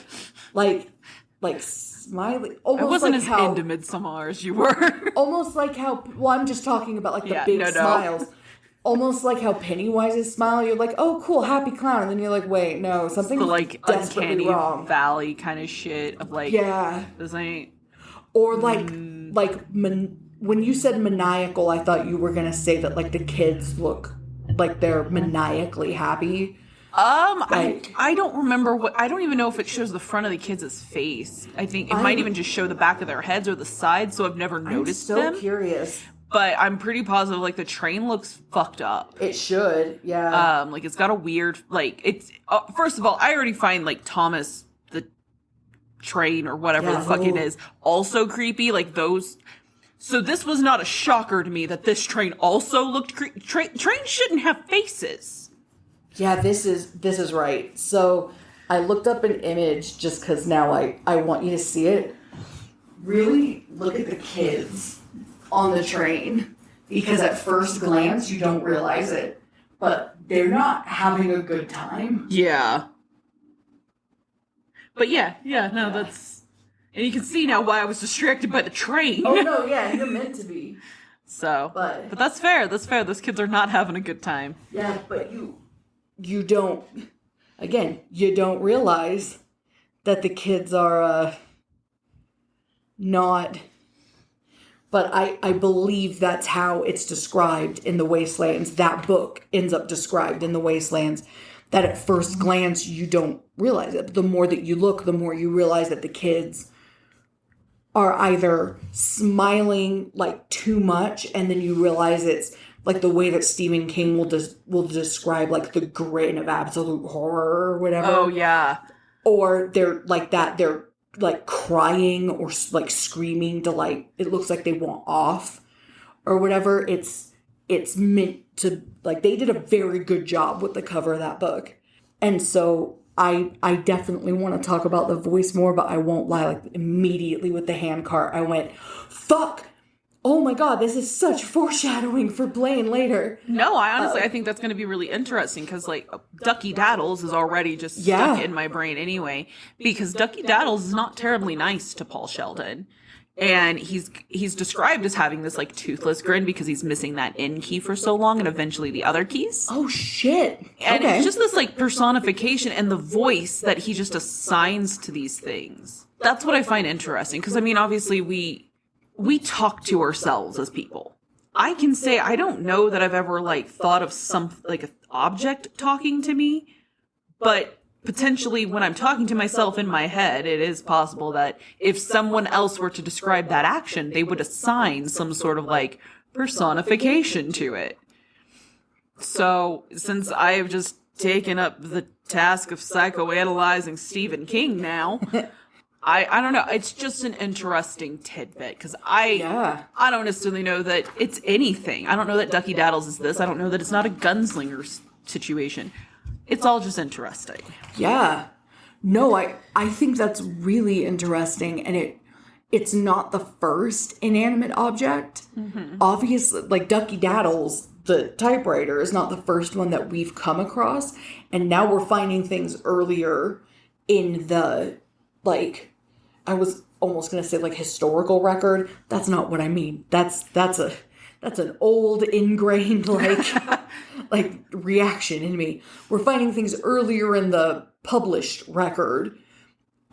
smiley. Almost I wasn't like as how, into Midsommar as you were. Almost like how, well, I'm just talking about like the big smiles. Almost like how Pennywise's smile, you're like, oh, cool, happy clown. And then you're like, wait, no, something's like desperately uncanny wrong. valley kind of shit of like, this ain't. Or when you said maniacal, I thought you were going to say that like the kids look like they're maniacally happy. I don't remember I don't even know if it shows the front of the kids' face. I think it might even just show the back of their heads or the sides, so I've never noticed them. I'm so curious. But I'm pretty positive, like, the train looks fucked up. It should, yeah. Like, it's got a weird, like, it's, first of all, I already find, like, Thomas the train or whatever the fuck it is also creepy, like, those. So this was not a shocker to me that this train also looked creepy. Trains shouldn't have faces. Yeah, this is right. So I looked up an image just because now I want you to see it. Really look at the kids on the train, because at first glance you don't realize it, but they're not having a good time. Yeah. But that's, and you can see now why I was distracted by the train. Oh no, yeah, you're meant to be. So, but that's fair. That's fair. Those kids are not having a good time. Yeah, but you don't realize that the kids are not. But I believe that's how it's described in the Wastelands. That book ends up described in the Wastelands. That at first glance, you don't realize it. But the more that you look, the more you realize that the kids are either smiling like too much, and then you realize it's like the way that Stephen King will describe like the grin of absolute horror or whatever. Oh, yeah. Or they're like that. They're like crying or like screaming to like, it looks like they want off or whatever. It's meant to, like, they did a very good job with the cover of that book. And so I definitely want to talk about the voice more, but I won't lie, like immediately with the handcart, I went, fuck, oh my god, this is such foreshadowing for Blaine later. No, I think that's going to be really interesting because, like, Ducky Daddles is already just stuck in my brain anyway, because Ducky Daddles is not terribly nice to Paul Sheldon. And he's described as having this, like, toothless grin because he's missing that in key for so long and eventually the other keys. Oh, shit. And it's just this, like, personification and the voice that he just assigns to these things. That's what I find interesting because, I mean, obviously we talk to ourselves as people. I can say I don't know that I've ever like thought of some like an object talking to me, but potentially when I'm talking to myself in my head, it is possible that if someone else were to describe that action, they would assign some sort of like personification to it. So, since I have just taken up the task of psychoanalyzing Stephen King now, I don't know. It's just an interesting tidbit because I don't necessarily know that it's anything. I don't know that Ducky Daddles is this. I don't know that it's not a gunslinger situation. It's all just interesting. Yeah. No, I think that's really interesting, and it's not the first inanimate object. Mm-hmm. Obviously, like Ducky Daddles, the typewriter, is not the first one that we've come across, and now we're finding things earlier in the, like, I was almost going to say, like, historical record. That's not what I mean. That's an old ingrained, like reaction in me. We're finding things earlier in the published record,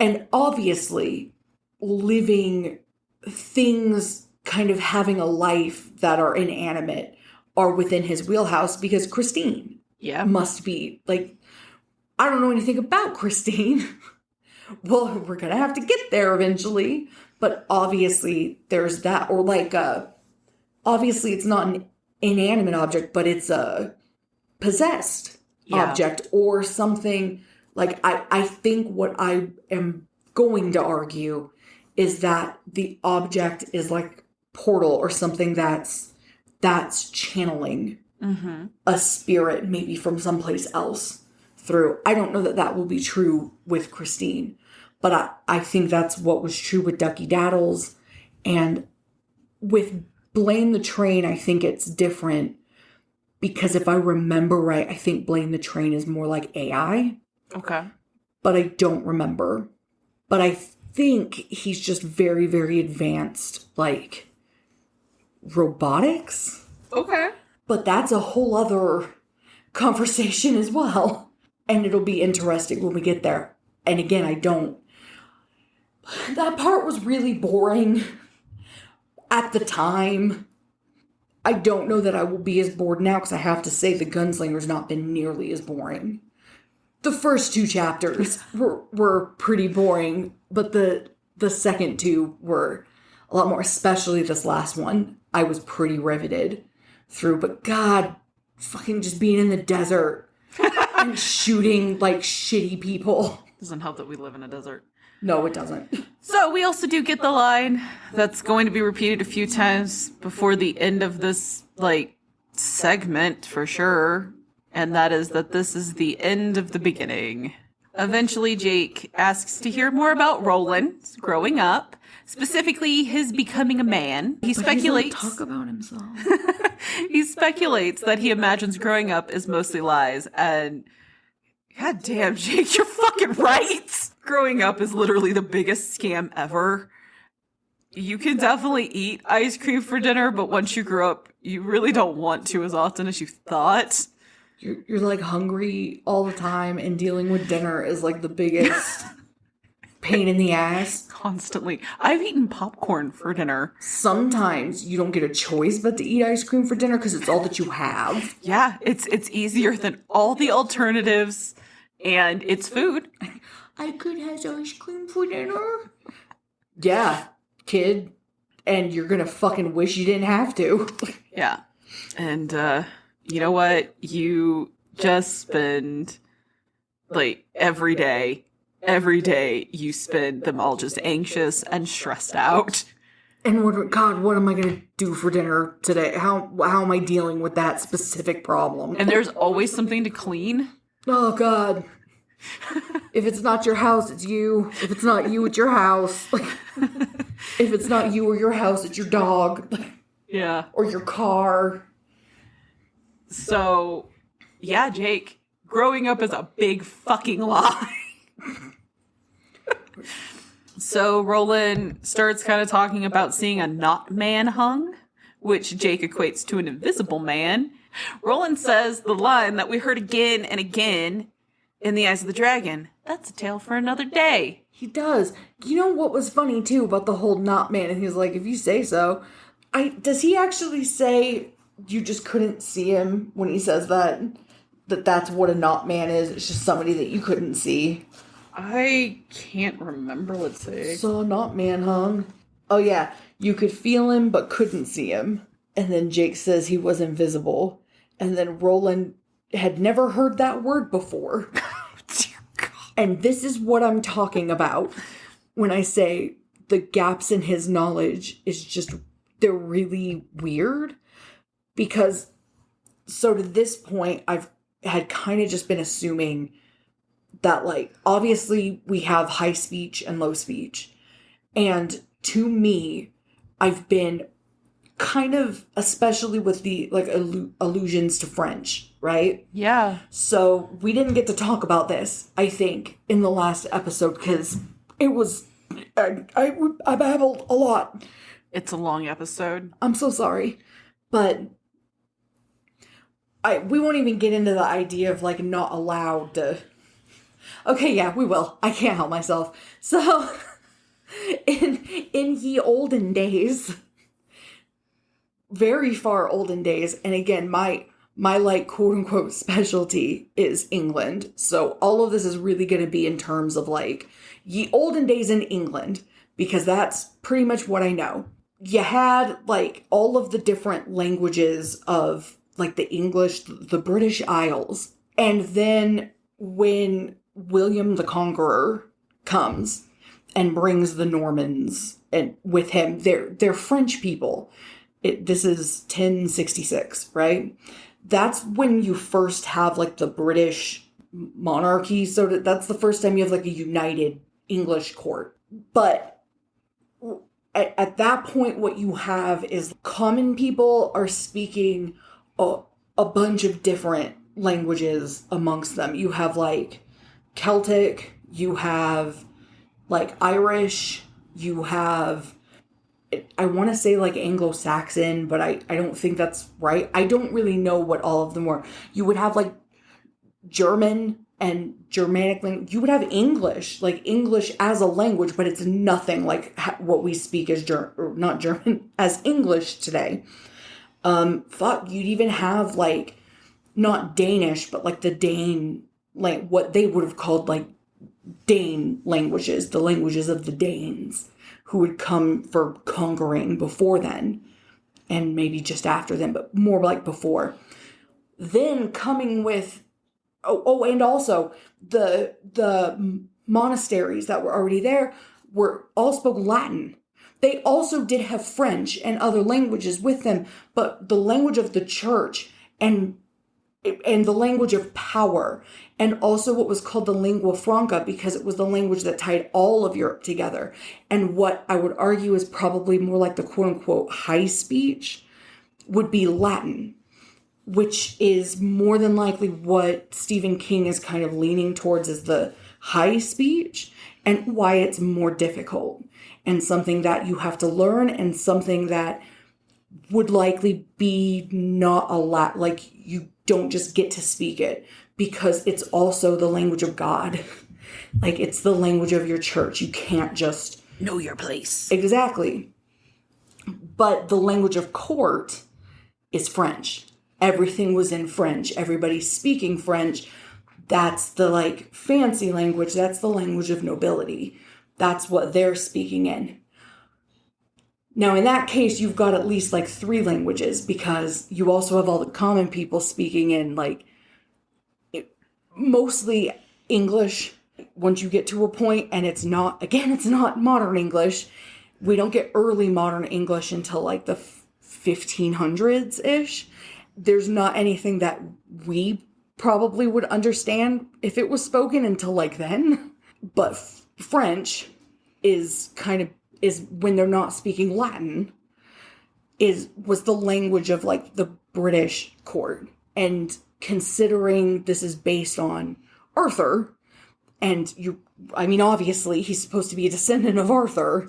and obviously living things kind of having a life that are inanimate are within his wheelhouse, because Christine must be, like, I don't know anything about Christine. Well, we're gonna have to get there eventually, but obviously there's that, or like obviously it's not an inanimate object, but it's a possessed object or something. Like, I think what I am going to argue is that the object is like portal or something that's channeling a spirit maybe from someplace else through. I don't know that that will be true with Christine, but I think that's what was true with Ducky Daddles. And with Blame the Train, I think it's different, because if I remember right, I think Blame the Train is more like AI. Okay. But I don't remember. But I think he's just very, very advanced, like, robotics. Okay. But that's a whole other conversation as well. And it'll be interesting when we get there. And again, that part was really boring at the time. I don't know that I will be as bored now, because I have to say the Gunslinger's not been nearly as boring. The first 2 chapters were pretty boring, but the second 2 were a lot more, especially this last one. I was pretty riveted through, but God, fucking just being in the desert and shooting like shitty people. Doesn't help that we live in a desert. No, it doesn't. So we also do get the line that's going to be repeated a few times before the end of this, like, segment for sure. And that is that this is the end of the beginning. Eventually, Jake asks to hear more about Roland growing up, specifically his becoming a man. He speculates. He doesn't talk about himself. He speculates that he imagines growing up is mostly lies, and God damn, Jake, you're fucking right. Growing up is literally the biggest scam ever. You can definitely eat ice cream for dinner, but once you grow up, you really don't want to as often as you thought. You're like hungry all the time, and dealing with dinner is like the biggest pain in the ass. Constantly. I've eaten popcorn for dinner. Sometimes you don't get a choice but to eat ice cream for dinner because it's all that you have. Yeah, it's easier than all the alternatives, and it's food. I could have ice cream for dinner. Yeah, kid. And you're gonna fucking wish you didn't have to. Yeah. And, you know what? You just spend, like, every day you spend them all just anxious and stressed out. And what am I going to do for dinner today? How am I dealing with that specific problem? And there's always something to clean. Oh, God. If it's not your house, it's you. If it's not you, it's your house. Like, if it's not you or your house, it's your dog. Yeah. Or your car. So, yeah, Jake, growing up is a big fucking lie. So Roland starts kind of talking about seeing a not man hung, which Jake equates to an invisible man. Roland says the line that we heard again and again in The Eyes of the Dragon. That's a tale for another day. He does. You know what was funny, too, about the whole not man? And he's like, if you say so. Does he actually say you just couldn't see him when he says that? That's what a not man is? It's just somebody that you couldn't see. I can't remember. Let's see. So not man hung. Oh, yeah. You could feel him, but couldn't see him. And then Jake says he was invisible. And then Roland had never heard that word before. Dear God. And this is what I'm talking about when I say the gaps in his knowledge is just, they're really weird. Because, so to this point, I've had kind of just been assuming that, like, obviously we have high speech and low speech. And to me, I've been kind of, especially with the, like, allusions to French, right? Yeah. So we didn't get to talk about this, I think, in the last episode, because it was, I babbled a lot. It's a long episode. I'm so sorry. But we won't even get into the idea of, like, not allowed to... Okay, yeah, we will. I can't help myself. So, in ye olden days, very far olden days, and again, my like, quote-unquote specialty is England. So all of this is really going to be in terms of, like, ye olden days in England, because that's pretty much what I know. You had, like, all of the different languages of, like, the English, the British Isles. And then when William the Conqueror comes and brings the Normans and with him, they're French people. This is 1066, right? That's when you first have, like, the British monarchy. So that's the first time you have, like, a united English court. But at that point, what you have is common people are speaking a bunch of different languages amongst them. You have, like, Celtic, you have, like, Irish, you have, I want to say, like, Anglo-Saxon, but I don't think that's right. I don't really know what all of them were. You would have, like, German and Germanic language. You would have English, like, English as a language, but it's nothing like what we speak as not German, as English today. You'd even have, like, not Danish, but, like, the Dane, like, what they would have called, like, Dane languages, the languages of the Danes, who would come for conquering before then, and maybe just after them, but more like before. Then coming with, and also the monasteries that were already there were all spoke Latin. They also did have French and other languages with them, but the language of the church and the language of power, and also what was called the lingua franca, because it was the language that tied all of Europe together. And what I would argue is probably more like the quote-unquote high speech would be Latin, which is more than likely what Stephen King is kind of leaning towards as the high speech, and why it's more difficult, and something that you have to learn, and something that would likely be not a lot, like, you don't just get to speak it, because it's also the language of God. Like, it's the language of your church. You can't just know your place. Exactly. But the language of court is French. Everything was in French. Everybody's speaking French. That's the, like, fancy language. That's the language of nobility. That's what they're speaking in. Now, in that case, you've got at least, like, 3 languages, because you also have all the common people speaking in, like, mostly English once you get to a point, and it's not modern English. We don't get early modern English until, like, the 1500s-ish. There's not anything that we probably would understand if it was spoken until, like, then. But French is when they're not speaking Latin, was the language of, like, the British court. And considering this is based on Arthur, and obviously he's supposed to be a descendant of Arthur,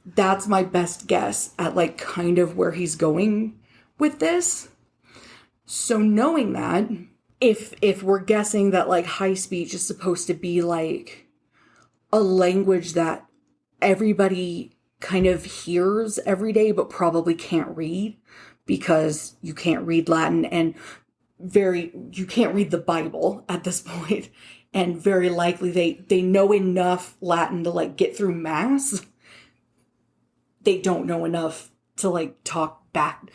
that's my best guess at, like, kind of where he's going with this. So knowing that, if we're guessing that, like, high speech is supposed to be, like, a language that everybody kind of hears every day, but probably can't read, because you can't read Latin, and you can't read the Bible at this point, and very likely they know enough Latin to, like, get through Mass. They don't know enough to, like, talk back.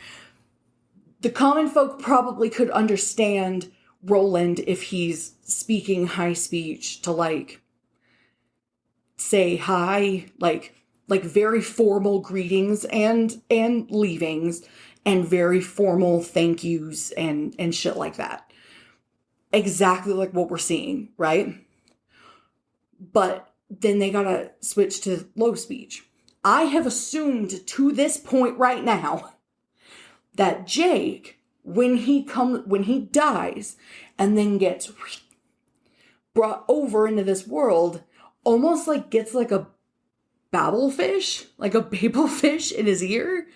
The common folk probably could understand Roland if he's speaking high speech to, like, say hi, like very formal greetings and leavings and very formal thank yous and shit like that. Exactly like what we're seeing, right? But then they gotta switch to low speech. I have assumed to this point right now that Jake, when he dies and then gets brought over into this world, almost like gets like a babblefish, like a babelfish in his ear,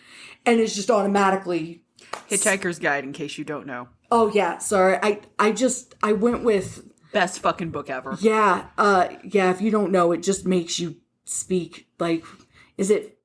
and is just automatically Hitchhiker's Guide, in case you don't know. Oh yeah, sorry. I went with best fucking book ever. Yeah, if you don't know, it just makes you speak like is it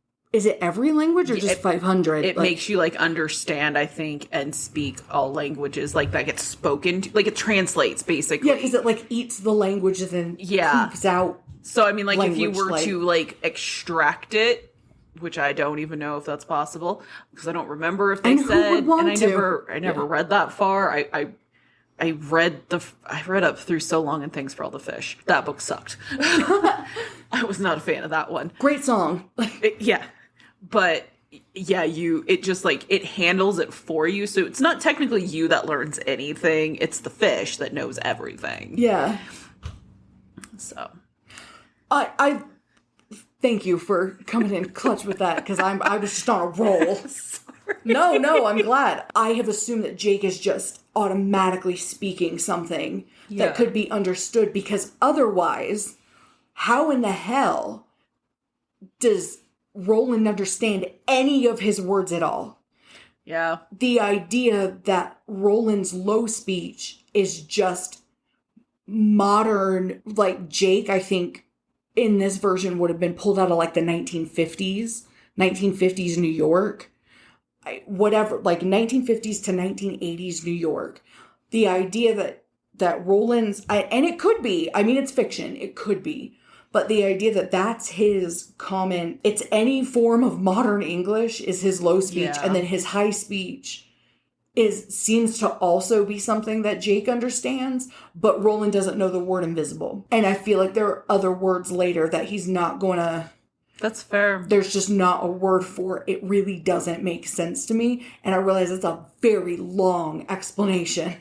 every language or just 500? It makes you like understand, I think, and speak all languages like that gets spoken to, like it translates basically. Yeah, because it like eats the language and then poops out. So I mean, like if you were to like extract it, which I don't even know if that's possible because I don't remember if they said, and I never read that far. I read up through So Long and Thanks for All the Fish. That book sucked. I was not a fan of that one. Great song. But yeah, it just like it handles it for you. So it's not technically you that learns anything. It's the fish that knows everything. Yeah. So I thank you for coming in clutch with that because I was just on a roll. No, I'm glad. I have assumed that Jake is just automatically speaking something that could be understood because otherwise, how in the hell does Roland understand any of his words at all? Yeah. The idea that Roland's low speech is just modern, like Jake, I think, in this version would have been pulled out of like the 1950s New York. Whatever, like 1950s to 1980s New York. The idea that Roland's, and it could be, I mean, it's fiction, it could be, but the idea that that's his common, it's any form of modern English is his low speech, and then his high speech seems to also be something that Jake understands, but Roland doesn't know the word invisible. And I feel like there are other words later that he's not going to. That's fair. There's just not a word for it. It really doesn't make sense to me. And I realize it's a very long explanation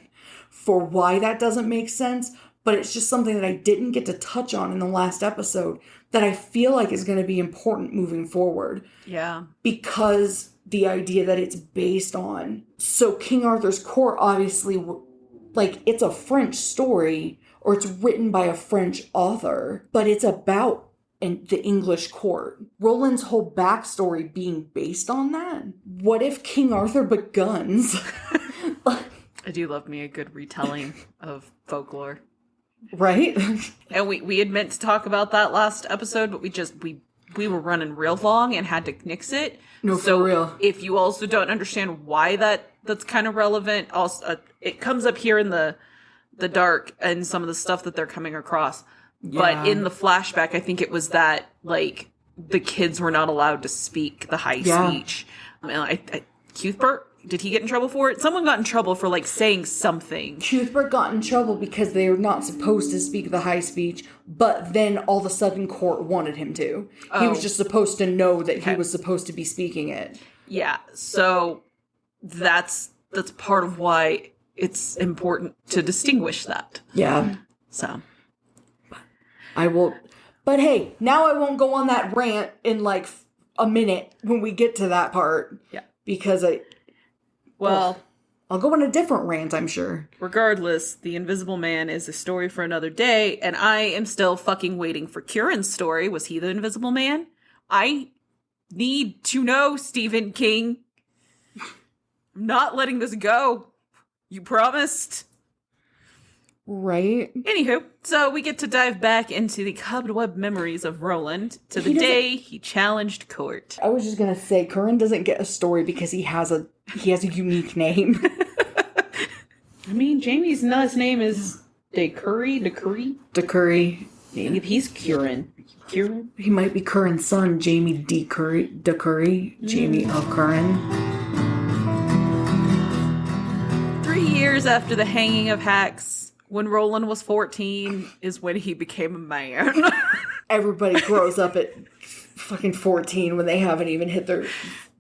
for why that doesn't make sense. But it's just something that I didn't get to touch on in the last episode that I feel like is going to be important moving forward. Yeah. Because the idea that it's based on. So King Arthur's Court, obviously, like, it's a French story, or it's written by a French author, but it's about the English court. Roland's whole backstory being based on that. What if King Arthur but guns? I do love me a good retelling of folklore. Right? And we had meant to talk about that last episode, but we were running real long and had to nix it. No, so for real. If you also don't understand why that's kind of relevant, also it comes up here in the dark and some of the stuff that they're coming across. Yeah. But in the flashback, I think it was that, like, the kids were not allowed to speak the high speech. Cuthbert, did he get in trouble for it? Someone got in trouble for, like, saying something. Cuthbert got in trouble because they were not supposed to speak the high speech, but then all of a sudden court wanted him to. Oh. He was just supposed to know that he was supposed to be speaking it. Yeah, so that's part of why it's important to distinguish that. Yeah. So I will, but hey, now I won't go on that rant in like a minute when we get to that part. Yeah. Because I'll go on a different rant, I'm sure. Regardless, The Invisible Man is a story for another day, and I am still fucking waiting for Kieran's story. Was he the Invisible Man? I need to know, Stephen King. I'm not letting this go. You promised. Right. Anywho, so we get to dive back into the cobweb memories of Roland to the day he challenged court. I was just gonna say, Curran doesn't get a story because he has a unique name. I mean, Jamie's last name is DeCurry. Maybe he's Kieran. He might be Curran's son, Jamie DeCurry. Jamie of Curran. years after the hanging of Hacks, when Roland was 14, is when he became a man. Everybody grows up at fucking 14 when they haven't even hit their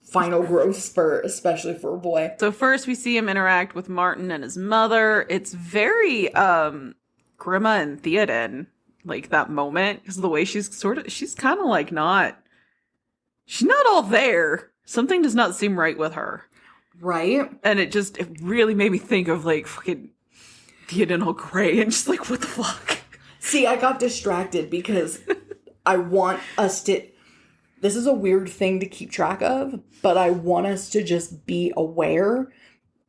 final growth spurt, especially for a boy. So first we see him interact with Martin and his mother. It's very Grimma and Theoden, like that moment, because the way she's kind of like she's not all there. Something does not seem right with her. Right? And it really made me think of like fucking Theoden all gray and just like, what the fuck? See, I got distracted because I want us to... This is a weird thing to keep track of, but I want us to just be aware.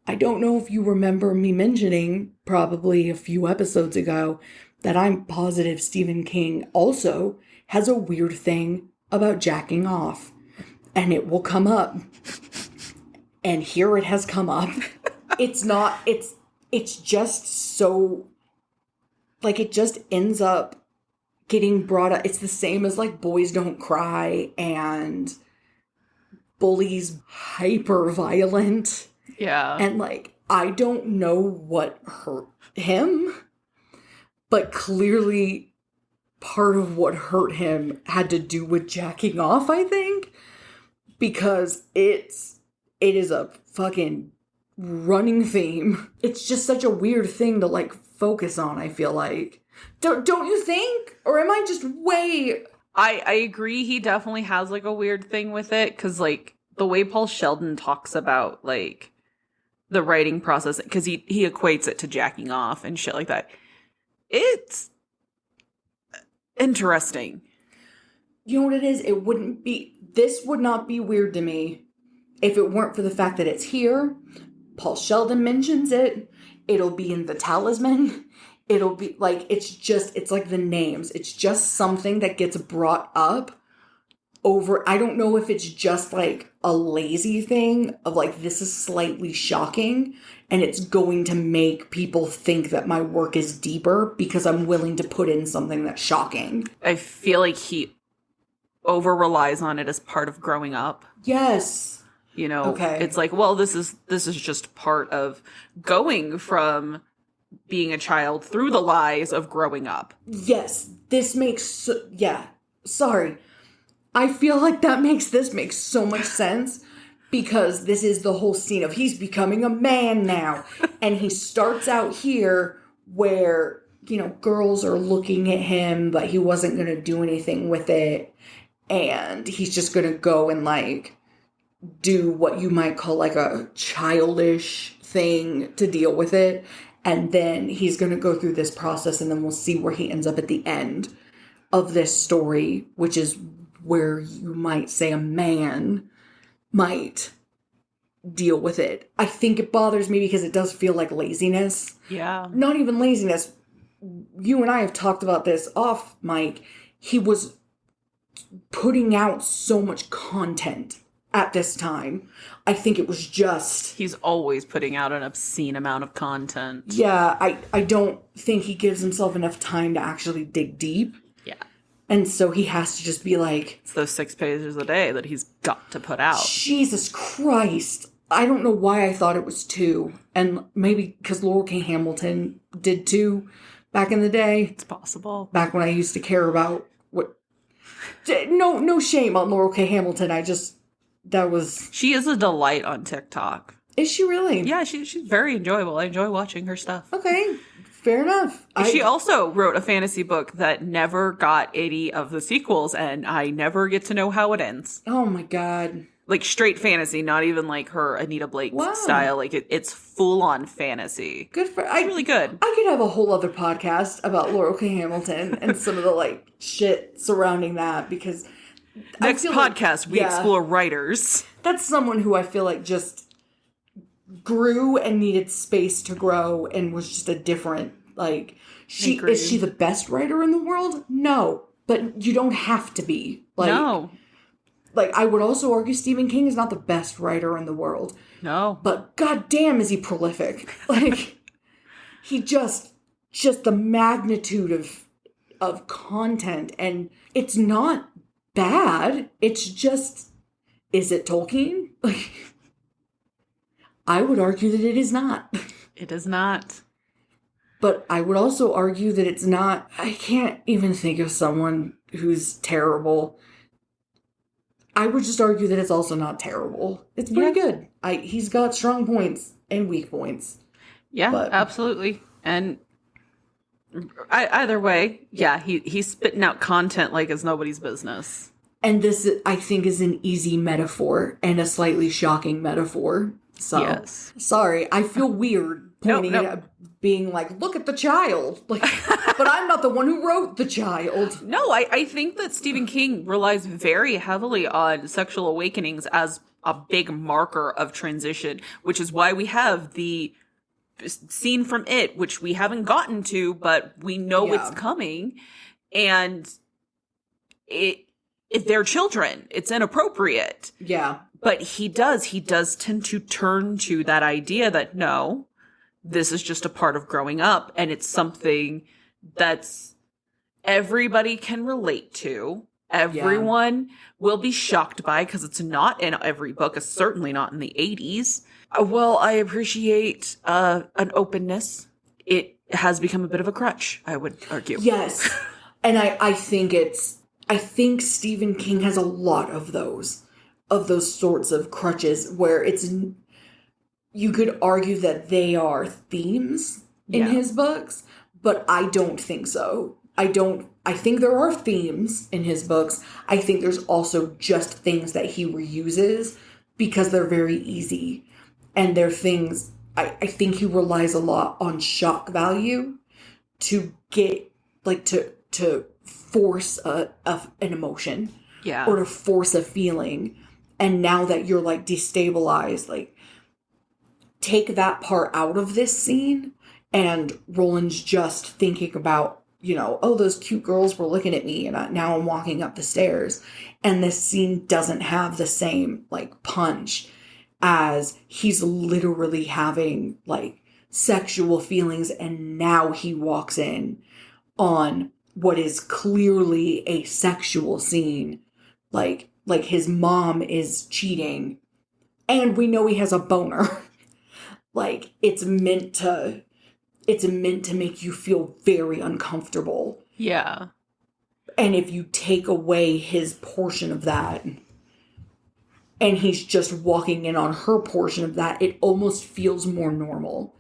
I don't know if you remember me mentioning, probably a few episodes ago, that I'm positive Stephen King also has a weird thing about jacking off. And it will come up. And here it has come up. It's just so... Like, it just ends up getting brought up. It's the same as like Boys Don't Cry and Bully's hyper violent. Yeah. And like, I don't know what hurt him, but clearly part of what hurt him had to do with jacking off, I think, because it is a fucking running theme. It's just such a weird thing to like focus on, I feel like. Don't you think? Or am I just way... I agree, he definitely has like a weird thing with it, because like the way Paul Sheldon talks about like the writing process, because he equates it to jacking off and shit like that. It's interesting. You know what it is? This would not be weird to me if it weren't for the fact that it's here. Paul Sheldon mentions it. It'll be in the Talisman. It'll be like, it's like the names. It's just something that gets brought up over. I don't know if it's just like a lazy thing of like, this is slightly shocking and it's going to make people think that my work is deeper because I'm willing to put in something that's shocking. I feel like he over relies on it as part of growing up. Yes. You know, okay. It's like, well, this is just part of going from being a child through the lies of growing up. Yes, this makes yeah. Sorry. I feel like this makes so much sense because this is the whole scene of he's becoming a man now. And he starts out here where, you know, girls are looking at him, but he wasn't going to do anything with it. And he's just going to go and like do what you might call like a childish thing to deal with it. And then he's going to go through this process and then we'll see where he ends up at the end of this story, which is where you might say a man might deal with it. I think it bothers me because it does feel like laziness. Yeah. Not even laziness. You and I have talked about this off mic. He was putting out so much content at this time. I think it was just... He's always putting out an obscene amount of content. Yeah, I don't think he gives himself enough time to actually dig deep. Yeah. And so he has to just be like... It's those 6 pages a day that he's got to put out. Jesus Christ. I don't know why I thought it was 2. And maybe because Laurel K. Hamilton did 2 back in the day. It's possible. Back when I used to care about what... No shame on Laurel K. Hamilton. She is a delight on TikTok. Is she really? Yeah, she's very enjoyable. I enjoy watching her stuff. Okay, fair enough. She also wrote a fantasy book that never got any of the sequels, and I never get to know how it ends. Oh my god. Like straight fantasy, not even like her Anita Blake style. Like it's full on fantasy. Good for it's really good. I could have a whole other podcast about Laurel K. Hamilton and some of the like shit surrounding that because next podcast we explore writers. That's someone who I feel like just grew and needed space to grow and was just a different like is she the best writer in the world? No, but you don't have to be. Like, no. Like, I would also argue Stephen King is not the best writer in the world. No. But goddamn is he prolific. Like, he just the magnitude of content. And it's not bad. It's just, is it Tolkien? Like, I would argue that it is not. It is not. But I would also argue that it's not. I can't even think of someone who's terrible. I would just argue that it's also not terrible. It's pretty good. He's got strong points and weak points. Yeah, absolutely. And either way, yeah, he's spitting out content like it's nobody's business. And this, I think, is an easy metaphor and a slightly shocking metaphor. So, yes. Sorry, I feel weird pointing at being like, look at the child. Like, but I'm not the one who wrote the child. No, I think that Stephen King relies very heavily on sexual awakenings as a big marker of transition, which is why we have the scene from It, which we haven't gotten to, but we know it's coming. And if they're children, it's inappropriate. Yeah. But he does tend to turn to that idea that, no, this is just a part of growing up, and it's something that's everybody can relate to. Everyone will be shocked by, because it's not in every book. It's certainly not in the 80s. Well, I appreciate an openness. It has become a bit of a crutch, I would argue. Yes. And I think Stephen King has a lot of those sorts of crutches where you could argue that they are themes in his books, but I don't think so. I think there are themes in his books. I think there's also just things that he reuses because they're very easy. And they're things, I think he relies a lot on shock value to get, like, to force an emotion. Yeah. Or to force a feeling. And now that you're, like, destabilized, like, take that part out of this scene, and Roland's just thinking about, oh, those cute girls were looking at me, and now I'm walking up the stairs. And this scene doesn't have the same, like, punch as he's literally having, like, sexual feelings, and now he walks in on what is clearly a sexual scene. Like his mom is cheating, and we know he has a boner. Like, it's meant to make you feel very uncomfortable. Yeah. And if you take away his portion of that, and he's just walking in on her portion of that, it almost feels more normal.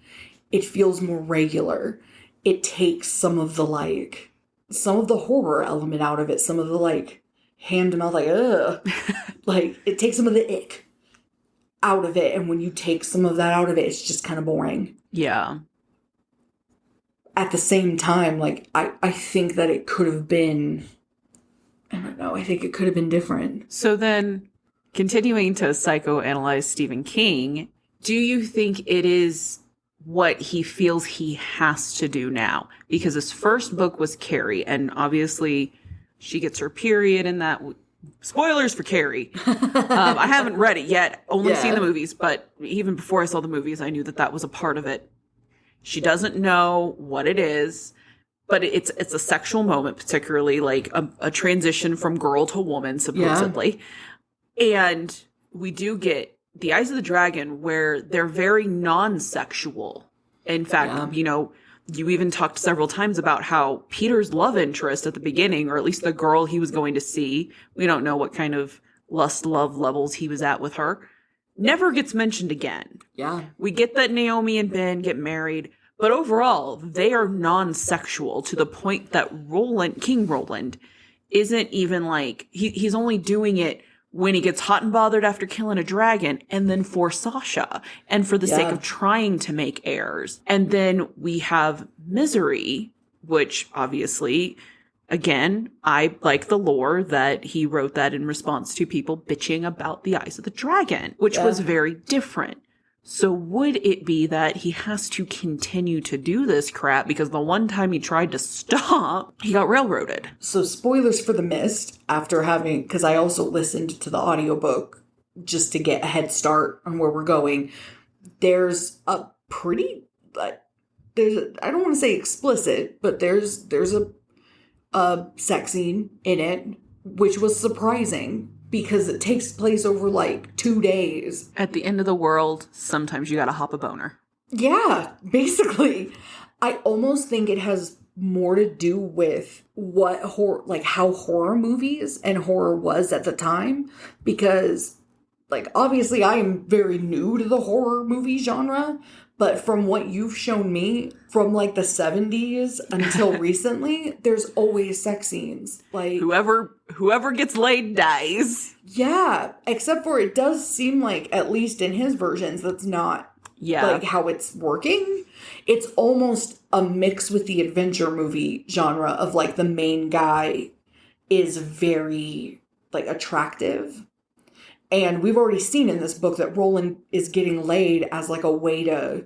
It feels more regular. It takes some of the horror element out of it, some of the, like, hand to mouth, like, ugh. Like, it takes some of the ick out of it, and when you take some of that out of it, it's just kind of boring. Yeah. At the same time, like, I think that it could have been, I don't know, I think it could have been different. So then, continuing to psychoanalyze Stephen King, do you think it is what he feels he has to do now? Because his first book was Carrie, and obviously she gets her period in that. Spoilers for Carrie. I haven't read it yet, only seen the movies, but even before I saw the movies, I knew that was a part of it. She doesn't know what it is, but it's a sexual moment, particularly like a transition from girl to woman, supposedly. Yeah. And we do get the Eyes of the Dragon, where they're very non-sexual. In fact, you even talked several times about how Peter's love interest at the beginning, or at least the girl he was going to see, we don't know what kind of love levels he was at with her, never gets mentioned again. Yeah. We get that Naomi and Ben get married, but overall, they are non-sexual to the point that King Roland, isn't even like, he's only doing it when he gets hot and bothered after killing a dragon, and then for Sasha, and for the sake of trying to make heirs. And then we have Misery, which obviously, again, I like the lore that he wrote that in response to people bitching about the Eyes of the Dragon, which was very different. So would it be that he has to continue to do this crap because the one time he tried to stop, he got railroaded? So spoilers for The Mist, because I also listened to the audiobook just to get a head start on where we're going. There's a pretty, I don't want to say explicit, but there's a sex scene in it, which was surprising. Because it takes place over, like, 2 days. At the end of the world, sometimes you gotta hop a boner. Yeah, basically. I almost think it has more to do with what horror, like how horror movies and horror was at the time, because like obviously I am very new to the horror movie genre, but from what you've shown me from like the 70s until recently, there's always sex scenes. Like whoever gets laid dies. yeah, except for it does seem like at least in his versions that's not like how it's working. It's almost a mix with the adventure movie genre of like the main guy is very like attractive. And we've already seen in this book that Roland is getting laid as like a way to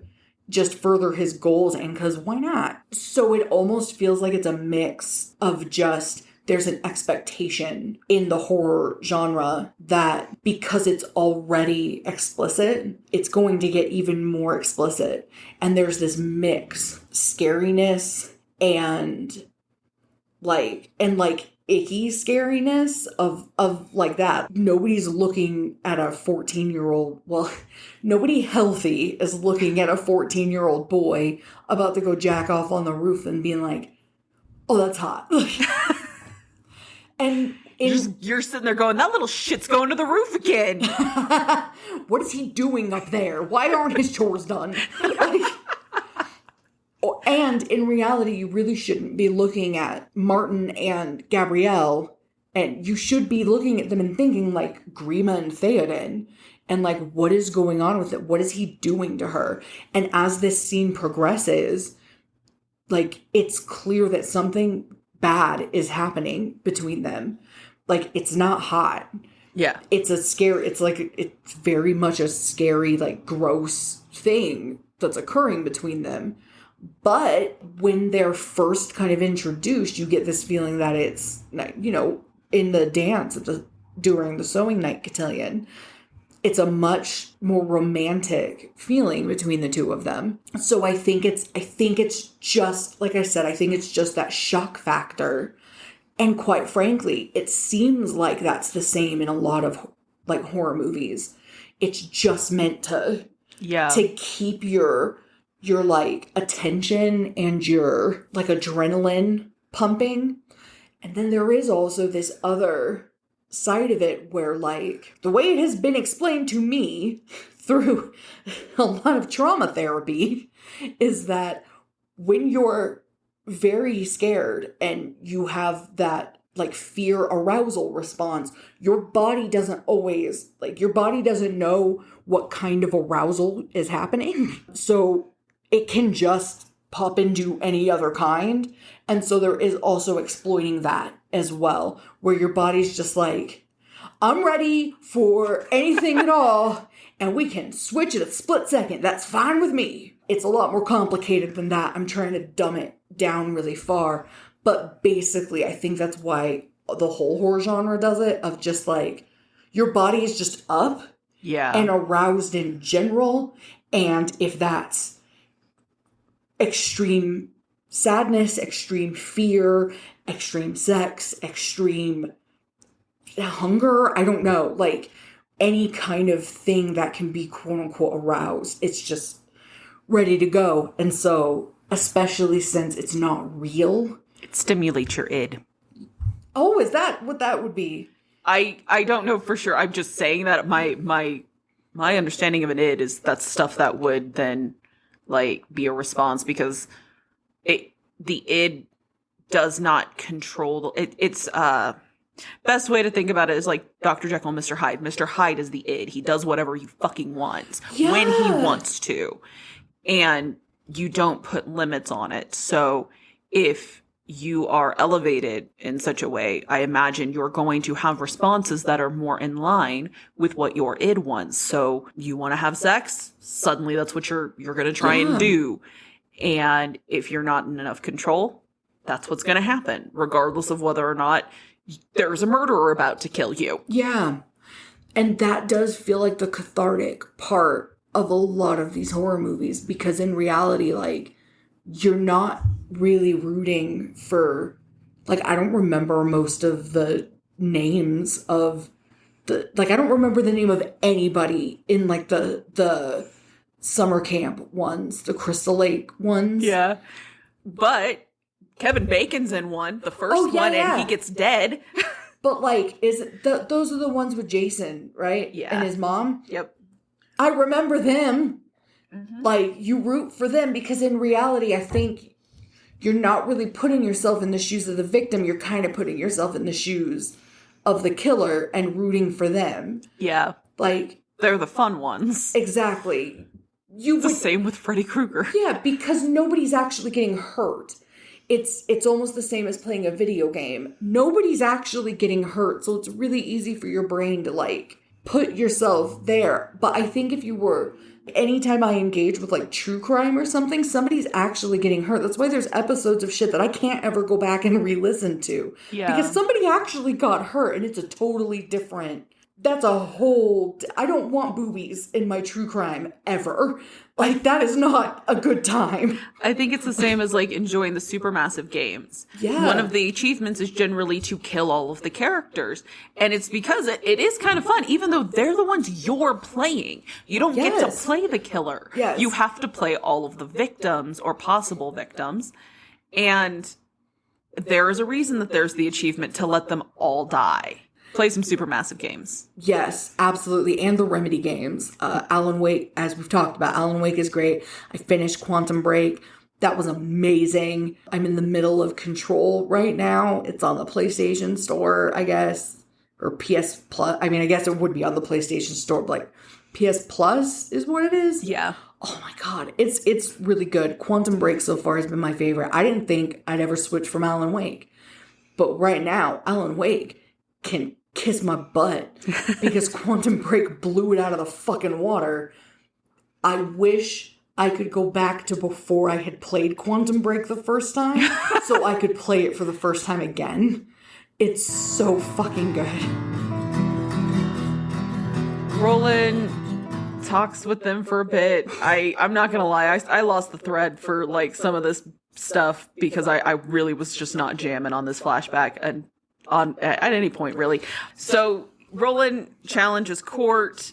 just further his goals, and because why not? So it almost feels like it's a mix of just there's an expectation in the horror genre that because it's already explicit, it's going to get even more explicit. And there's this mix, scariness and like icky scariness of like that. Nobody's looking at a 14-year-old, well, nobody healthy is looking at a 14-year-old boy about to go jack off on the roof and being like, oh, that's hot. And you're sitting there going, that little shit's going to the roof again. What is he doing up there? Why aren't his chores done? And in reality, you really shouldn't be looking at Martin and Gabrielle, and you should be looking at them and thinking like Grima and Theoden, and like what is going on with it? What is he doing to her? And as this scene progresses, like it's clear that something bad is happening between them. Like it's not hot. Yeah. It's very much a scary, like gross thing that's occurring between them. But when they're first kind of introduced, you get this feeling that it's, you know, in the dance during the sewing night cotillion, it's a much more romantic feeling between the two of them. So I think it's just, like I said, I think it's just that shock factor. And quite frankly, it seems like that's the same in a lot of like horror movies. It's just meant to keep your like attention and your like adrenaline pumping. And then there is also this other side of it where like the way it has been explained to me through a lot of trauma therapy is that when you're very scared and you have that like fear arousal response, your body doesn't know what kind of arousal is happening. So it can just pop into any other kind. And so there is also exploiting that as well, where your body's just like, I'm ready for anything at all, and we can switch at a split second. That's fine with me. It's a lot more complicated than that. I'm trying to dumb it down really far. But basically, I think that's why the whole horror genre does it, of just like, your body is just up and aroused in general. And if that's extreme sadness, extreme fear, extreme sex, extreme hunger, I don't know, like any kind of thing that can be quote unquote aroused, it's just ready to go. And so, especially since it's not real, it stimulates your id. Oh, is that what that would be? I don't know for sure. I'm just saying that my understanding of an id is that's stuff that would then like be a response, because the id does not control it's best way to think about it is like Dr. Jekyll and Mr. Hyde. Mr. Hyde is the id. He does whatever he fucking wants when he wants to, and you don't put limits on it. So if you are elevated in such a way, I imagine you're going to have responses that are more in line with what your id wants. So you want to have sex, suddenly that's what you're going to try and do. And if you're not in enough control, that's what's going to happen, regardless of whether or not there's a murderer about to kill you. Yeah. And that does feel like the cathartic part of a lot of these horror movies, because in reality, like, you're not really rooting for, like, I don't remember most of the names of I don't remember the name of anybody in, like, the summer camp ones, the Crystal Lake ones. Yeah. But Kevin Bacon's in one, the first one, and he gets dead. But, like, those are the ones with Jason, right? Yeah. And his mom? Yep. I remember them. Mm-hmm. Like, you root for them because in reality, I think you're not really putting yourself in the shoes of the victim. You're kind of putting yourself in the shoes of the killer and rooting for them. Yeah. Like, they're the fun ones. Exactly. The same with Freddy Krueger. Yeah, because nobody's actually getting hurt. It's almost the same as playing a video game. Nobody's actually getting hurt, so it's really easy for your brain to, like, put yourself there. But I think if you were... Anytime I engage with, like, true crime or something, somebody's actually getting hurt. That's why there's episodes of shit that I can't ever go back and re-listen to. Yeah. Because somebody actually got hurt, and it's a totally different... That's a whole... I don't want boobies in my true crime, ever. Like, that is not a good time. I think it's the same as, like, enjoying the supermassive games. Yeah. One of the achievements is generally to kill all of the characters. And it's because it is kind of fun, even though they're the ones you're playing. You don't get to play the killer. Yes. You have to play all of the victims or possible victims. And there is a reason that there's the achievement to let them all die. Play some supermassive games. Yes, absolutely. And the Remedy games. Alan Wake, as we've talked about, Alan Wake is great. I finished Quantum Break. That was amazing. I'm in the middle of Control right now. It's on the PlayStation Store, I guess. Or PS Plus. I mean, I guess it would be on the PlayStation Store, but like PS Plus is what it is. Yeah. Oh my God. It's really good. Quantum Break so far has been my favorite. I didn't think I'd ever switch from Alan Wake. But right now, Alan Wake can kiss my butt because Quantum Break blew it out of the fucking water. I wish I could go back to before I had played Quantum Break the first time so I could play it for the first time again. It's so fucking good. Roland talks with them for a bit. I'm not gonna lie, I lost the thread for like some of this stuff because I really was just not jamming on this flashback and at any point, really. So Roland challenges Court,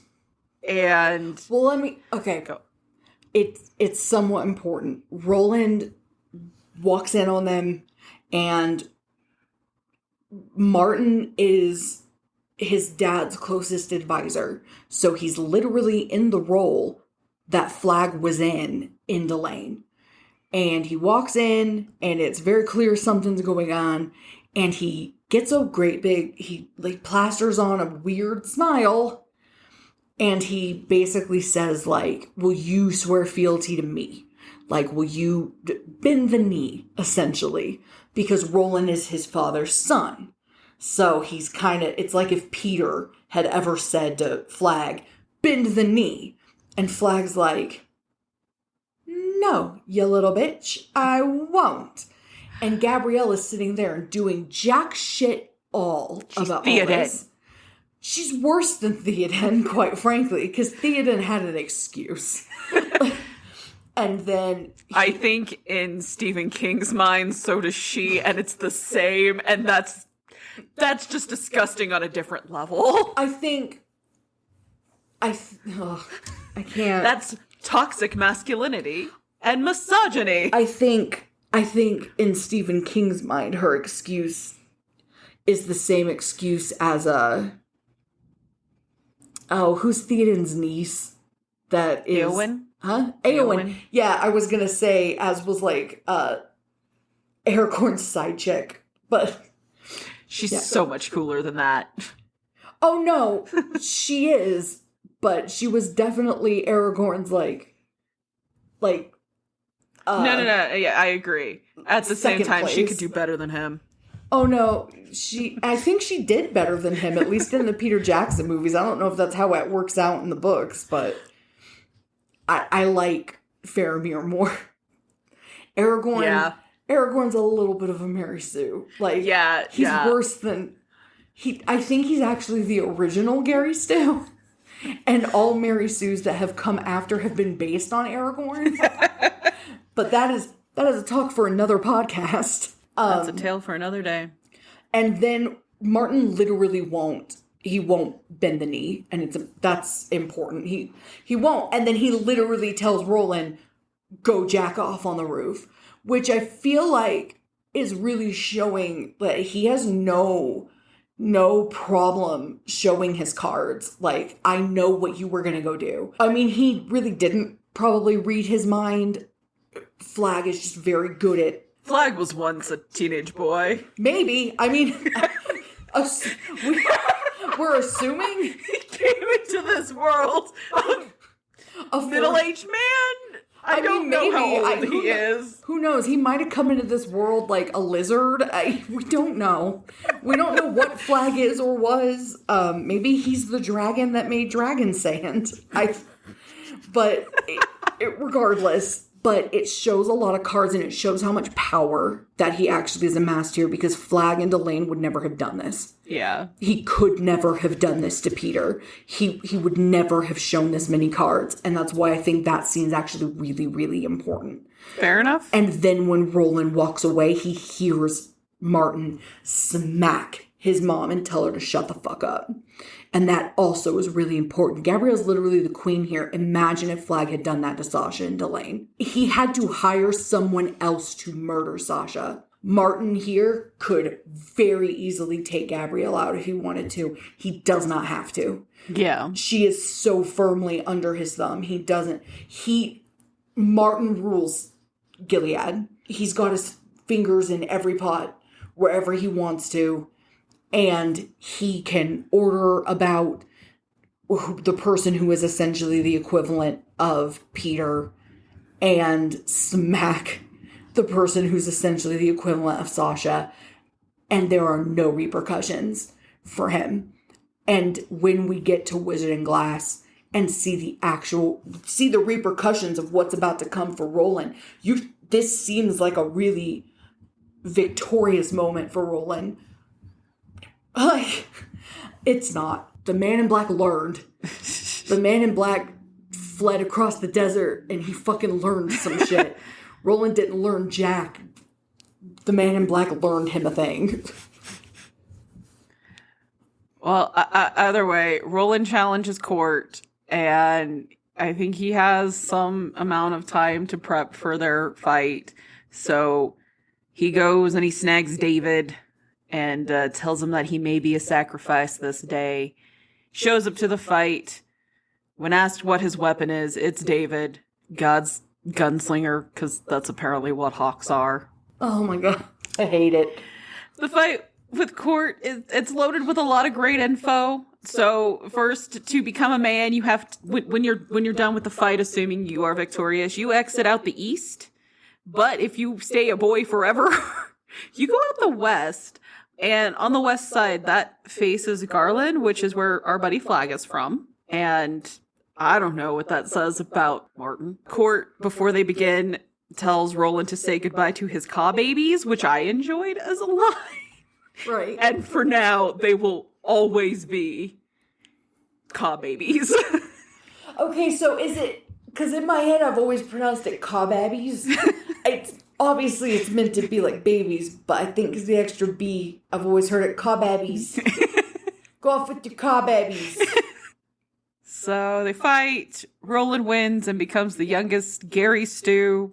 and go. It's somewhat important. Roland walks in on them, and Martin is his dad's closest advisor, so he's literally in the role that Flag was in Delane. And he walks in, and it's very clear something's going on, and he gets a great big, he like plasters on a weird smile, and he basically says, like, will you swear fealty to me? Like, will you bend the knee, essentially? Because Roland is his father's son. So he's kind of, it's like if Peter had ever said to Flag, bend the knee. And Flag's like, no, you little bitch, I won't. And Gabrielle is sitting there and doing jack shit all about all this. She's worse than Theoden, quite frankly, because Theoden had an excuse. And then... I think in Stephen King's mind, so does she, and it's the same, and that's just disgusting on a different level. I think... I can't... That's toxic masculinity and misogyny. I think in Stephen King's mind, her excuse is the same excuse as who's Theoden's niece? That is... Eowyn? Huh? Eowyn. Yeah, I was gonna say, as was like, Aragorn's side chick, but... She's so much cooler than that. Oh no, she is, but she was definitely Aragorn's, No, yeah, I agree. At the same time, place. She could do better than him. Oh no, I think she did better than him, at least in the Peter Jackson movies. I don't know if that's how it works out in the books, but I like Faramir more. Aragorn's a little bit of a Mary Sue. He's worse than... I think he's actually the original Gary Stu. And all Mary Sues that have come after have been based on Aragorn. But that is a talk for another podcast. That's a tale for another day. And then Martin literally won't. he won't bend the knee, and that's important. He won't, and then he literally tells Roland, "Go jack off on the roof," which I feel like is really showing that he has no problem showing his cards. Like, I know what you were gonna go do. I mean, he really didn't probably read his mind. Flag is just very good at. Flag was once a teenage boy. Maybe. I mean, we're assuming He came into this world a middle-aged man. I don't know how old he is. Who knows? He might have come into this world like a lizard. We don't know. We don't know what Flag is or was. Maybe he's the dragon that made dragon sand. Regardless. But it shows a lot of cards, and it shows how much power that he actually has amassed here, because Flag and Delane would never have done this. Yeah. He could never have done this to Peter. He would never have shown this many cards, and that's why I think that scene's actually really, really important. Fair enough. And then when Roland walks away, he hears Martin smack his mom and tell her to shut the fuck up. And that also is really important. Gabrielle's literally the queen here. Imagine if Flag had done that to Sasha and Delane. He had to hire someone else to murder Sasha. Martin here could very easily take Gabrielle out if he wanted to. He does not have to. Yeah. She is so firmly under his thumb. He doesn't. Martin rules Gilead. He's got his fingers in every pot wherever he wants to. And he can order about the person who is essentially the equivalent of Peter and smack the person who's essentially the equivalent of Sasha. And there are no repercussions for him. And when we get to Wizard and Glass and see the repercussions of what's about to come for Roland, this seems like a really victorious moment for Roland. Like, it's not. The Man in Black learned. The Man in Black fled across the desert and he fucking learned some shit. Roland didn't learn jack. The Man in Black learned him a thing. Well, either way, Roland challenges Court, and I think he has some amount of time to prep for their fight. So he goes and he snags David and tells him that he may be a sacrifice this day. Shows up to the fight. When asked what his weapon is, it's David, God's gunslinger, because that's apparently what hawks are. Oh my god, I hate it. The fight with Court, it's loaded with a lot of great info. So first, to become a man, you have to, when you're done with the fight, assuming you are victorious, you exit out the east. But if you stay a boy forever, you go out the west. And on the west side, that faces Garland, which is where our buddy Flag is from. And I don't know what that says about Martin. Court, before they begin, tells Roland to say goodbye to his caw babies, which I enjoyed as a line. Right. And for now, they will always be caw babies. Okay, so is it... Because in my head, I've always pronounced it caw babies. Obviously, it's meant to be like babies, but I think because the extra B, I've always heard it caw babies. Go off with your caw babies. So they fight. Roland wins and becomes the youngest gunslinger.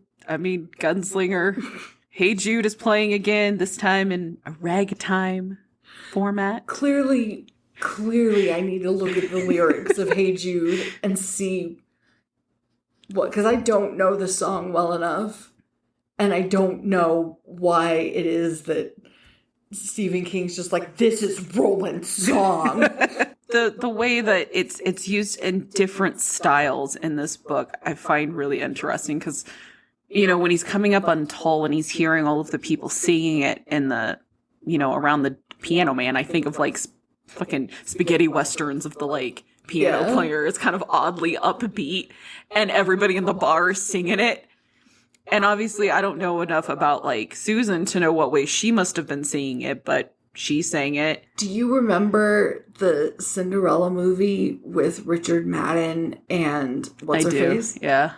Hey Jude is playing again, this time in a ragtime format. Clearly, I need to look at the lyrics of Hey Jude and see what, because I don't know the song well enough. And I don't know why it is that Stephen King's just like, this is Roland's song. The way that it's used in different styles in this book, I find really interesting because, you know, when he's coming up on Tull and he's hearing all of the people singing it in the, you know, around the Piano Man, I think of like fucking spaghetti westerns of the like piano player. It's kind of oddly upbeat and everybody in the bar is singing it. And obviously, I don't know enough about, like, Susan to know what way she must have been singing it, but she sang it. Do you remember the Cinderella movie with Richard Madden and what's-her-face? Yeah.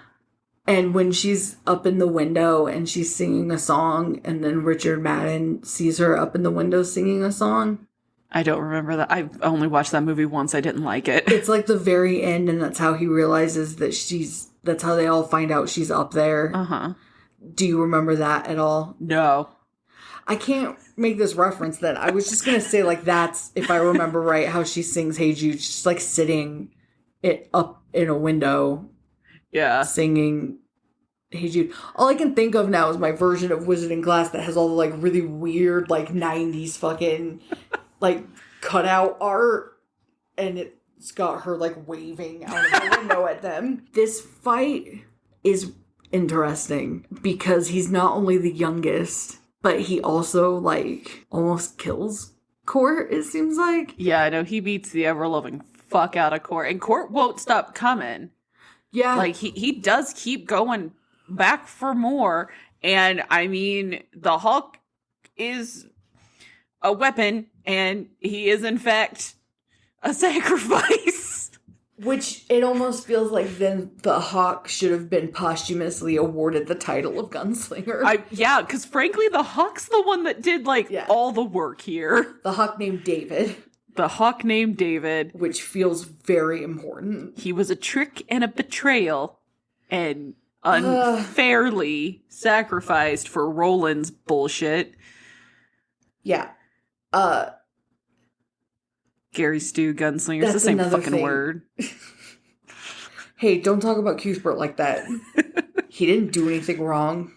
And when she's up in the window and she's singing a song, and then Richard Madden sees her up in the window singing a song? I don't remember that. I only watched that movie once. I didn't like it. It's like the very end, and that's how he realizes that that's how they all find out she's up there. Uh-huh. Do you remember that at all? No. I can't make this reference then. I was just going to say, like, that's, if I remember right, how she sings Hey Jude. She's, like, sitting up in a window. Yeah. Singing Hey Jude. All I can think of now is my version of Wizard in Glass that has all the, like, really weird, like, 90s fucking, like, cutout art. And it's got her, like, waving out of the window at them. This fight is interesting because he's not only the youngest, but he also, like, almost kills Court, it seems like. Yeah, I know. He beats the ever-loving fuck out of Court. And Court won't stop coming. Yeah. Like, he does keep going back for more. And, I mean, the Hulk is a weapon, and he is, in fact, a sacrifice. Which it almost feels like then the Hawk should have been posthumously awarded the title of Gunslinger. Yeah, because frankly, the Hawk's the one that did, like, all the work here. The Hawk named David. The Hawk named David. Which feels very important. He was a trick and a betrayal and unfairly sacrificed for Roland's bullshit. Yeah. Gary Stu Gunslinger. It's the same fucking word. Hey, don't talk about Cuthbert like that. He didn't do anything wrong.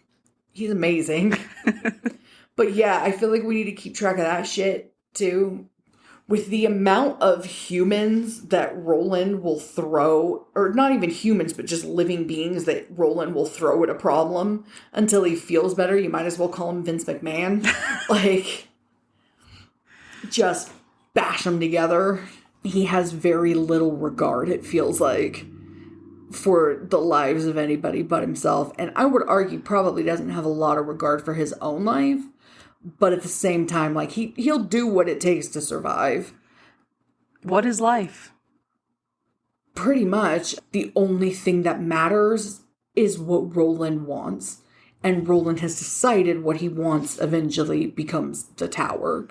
He's amazing. But yeah, I feel like we need to keep track of that shit too. With the amount of humans that Roland will throw, or not even humans, but just living beings that Roland will throw at a problem until he feels better, you might as well call him Vince McMahon. Like, just bash them together. He has very little regard, it feels like, for the lives of anybody but himself. And I would argue probably doesn't have a lot of regard for his own life. But at the same time, like, he'll do what it takes to survive. What is life? Pretty much. The only thing that matters is what Roland wants. And Roland has decided what he wants eventually becomes the tower.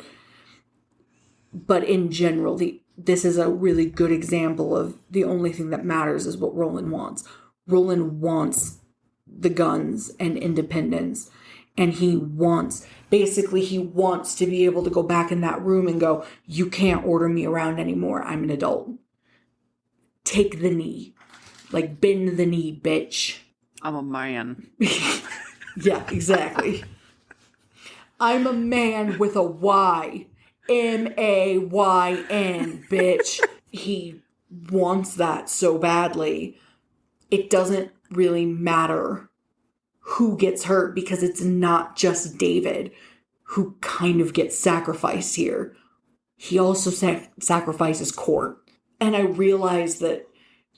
But in general, this is a really good example of the only thing that matters is what Roland wants. Roland wants the guns and independence. And he wants to be able to go back in that room and go, you can't order me around anymore. I'm an adult. Take the knee. Like, bend the knee, bitch. I'm a man. Yeah, exactly. I'm a man with a Y. M-A-Y-N, bitch. He wants that so badly. It doesn't really matter who gets hurt because it's not just David who kind of gets sacrificed here. He also sacrifices Court. And I realize that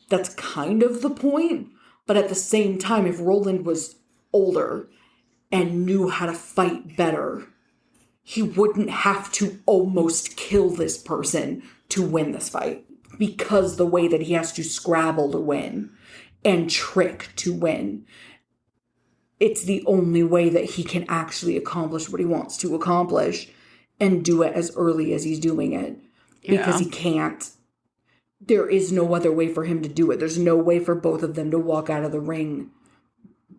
that's kind of the point. But at the same time, if Roland was older and knew how to fight better, he wouldn't have to almost kill this person to win this fight. Because the way that he has to scrabble to win and trick to win, it's the only way that he can actually accomplish what he wants to accomplish and do it as early as he's doing it. Because he can't. There is no other way for him to do it. There's no way for both of them to walk out of the ring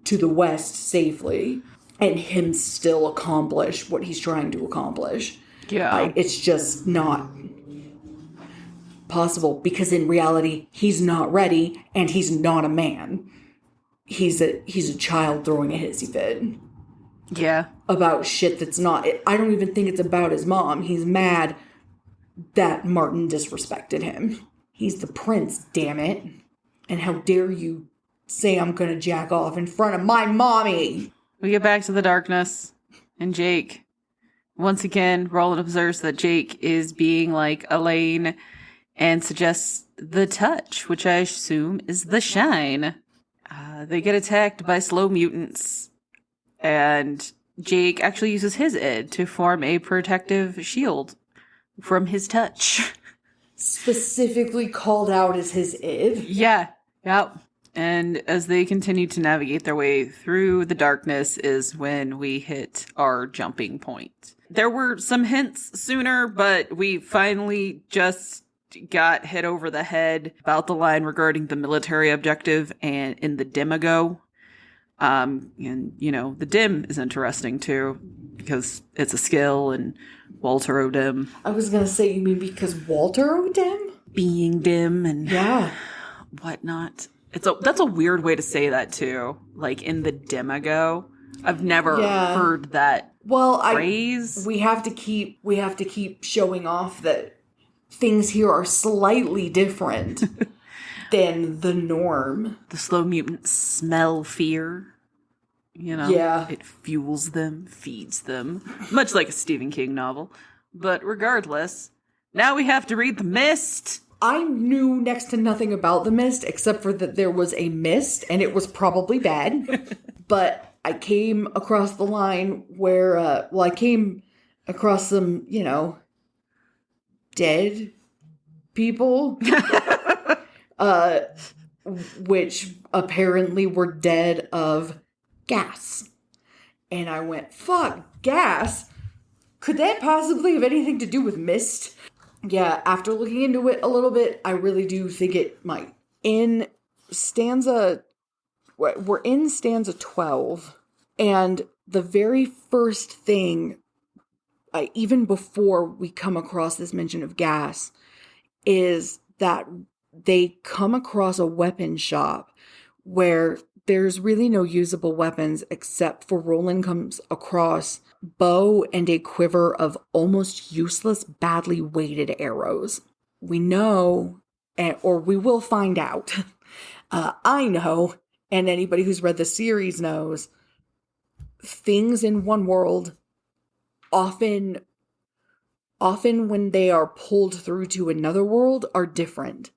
to the west safely and him still accomplish what he's trying to accomplish. Yeah. It's just not possible because in reality, he's not ready and he's not a man. He's a child throwing a hissy fit. Yeah. About shit that's not... I don't even think it's about his mom. He's mad that Martin disrespected him. He's the prince, damn it. And how dare you say I'm gonna jack off in front of my mommy? We get back to the darkness and Jake. Once again, Roland observes that Jake is being like Elaine and suggests the touch, which I assume is the shine. They get attacked by slow mutants, and Jake actually uses his id to form a protective shield from his touch. Specifically called out as his id? Yeah. Yep. And as they continue to navigate their way through the darkness is when we hit our jumping point. There were some hints sooner, but we finally just got hit over the head about the line regarding the military objective and in the Demago. And, the dim is interesting too, because it's a skill and Walter O'Dim. I was going to say, you mean because Walter O'Dim? Being dim and Yeah. whatnot. That's a weird way to say that too. Like in the Demago. I've never heard that phrase. We have to keep showing off that things here are slightly different than the norm. The slow mutants smell fear. Yeah. It fuels them, feeds them. Much like a Stephen King novel. But regardless, now we have to read The Mist. I knew next to nothing about The Mist, except for that there was a mist, and it was probably bad. But I came across the line where, I came across some, dead people. Which apparently were dead of gas. And I went, fuck, gas? Could that possibly have anything to do with mist? Yeah, after looking into it a little bit, I really do think it might. We're in stanza 12, and the very first thing, even before we come across this mention of gas, is that they come across a weapon shop where there's really no usable weapons except for Roland comes across bow and a quiver of almost useless, badly weighted arrows. We know, or we will find out, I know, and anybody who's read the series knows, things in one world often when they are pulled through to another world are different.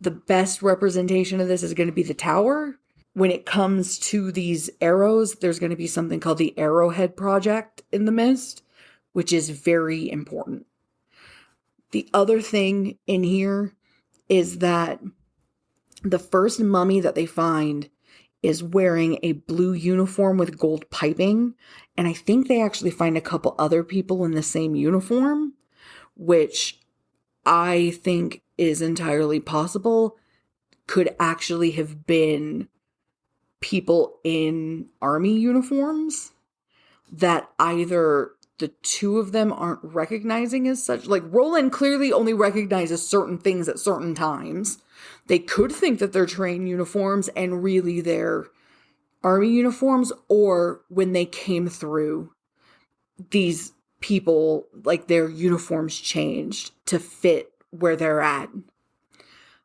The best representation of this is going to be the tower. When it comes to these arrows, there's going to be something called the Arrowhead Project in the Mist, which is very important. The other thing in here is that the first mummy that they find is wearing a blue uniform with gold piping, and I think they actually find a couple other people in the same uniform, which I think is entirely possible, could actually have been people in army uniforms that either the two of them aren't recognizing as such. Like, Roland clearly only recognizes certain things at certain times. They could think that they're train uniforms and really they're army uniforms, or when they came through, these people, like, their uniforms changed to fit where they're at.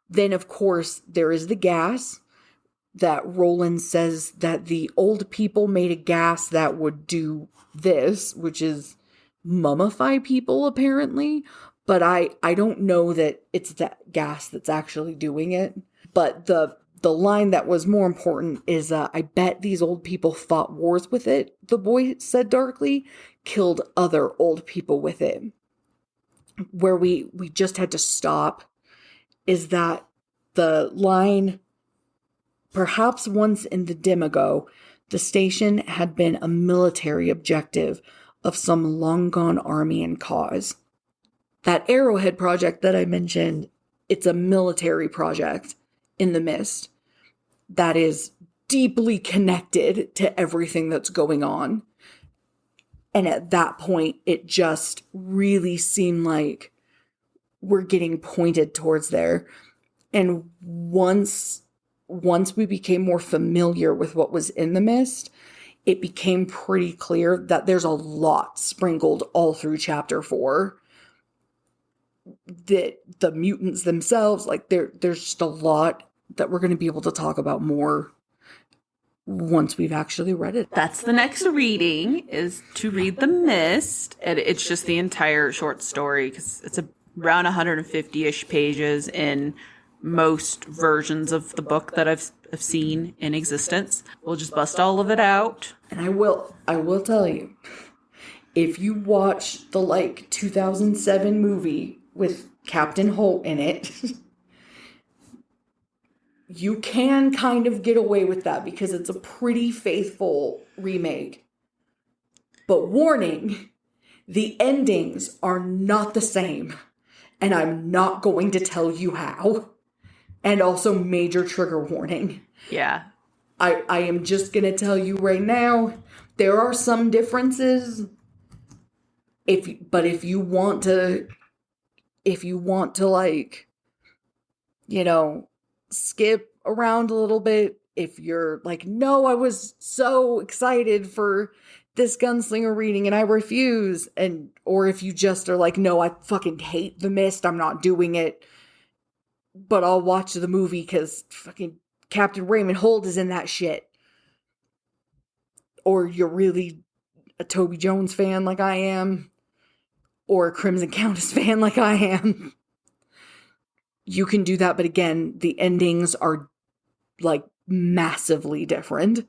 Then, of course, there is the gas that Roland says that the old people made a gas that would do this, which is mummify people, apparently. But I don't know that it's that gas that's actually doing it. But the line that was more important is, I bet these old people fought wars with it, the boy said darkly, killed other old people with it. Where we just had to stop is that the line, perhaps once in the Demago, the station had been a military objective of some long-gone army and cause. That Arrowhead project that I mentioned, it's a military project in the Mist that is deeply connected to everything that's going on. And at that point, it just really seemed like we're getting pointed towards there. And once we became more familiar with what was in the Mist, it became pretty clear that there's a lot sprinkled all through chapter 4. That the mutants themselves, like, there's just a lot that we're going to be able to talk about more once we've actually read it. That's the next reading, is to read The Mist. And it's just the entire short story, because it's around 150-ish pages in most versions of the book that I've seen in existence. We'll just bust all of it out. And I will tell you, if you watch the 2007 movie with Captain Holt in it, you can kind of get away with that because it's a pretty faithful remake. But warning, the endings are not the same. And I'm not going to tell you how. And also major trigger warning. Yeah. I am just going to tell you right now, there are some differences. But if you want to like, you know, skip around a little bit, if you're like, no, I was so excited for this Gunslinger reading and I refuse, or if you just are like, no, I fucking hate The Mist, I'm not doing it, but I'll watch the movie because fucking Captain Raymond Holt is in that shit. Or you're really a Toby Jones fan like I am, or a Crimson Countess fan like I am. You can do that, but again, the endings are like massively different.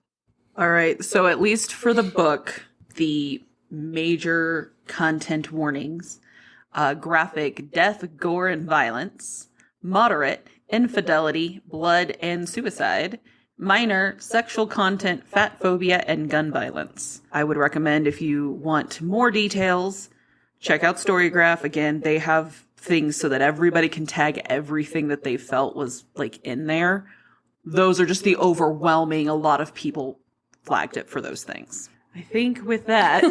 All right, so at least for the book, the major content warnings: graphic death, gore, and violence; moderate infidelity, blood, and suicide; minor sexual content, fat phobia, and gun violence. I would recommend, if you want more details, check out Storygraph. Again, they have things so that everybody can tag everything that they felt was like in there. Those are just the overwhelming, a lot of people flagged it for those things. I think with that,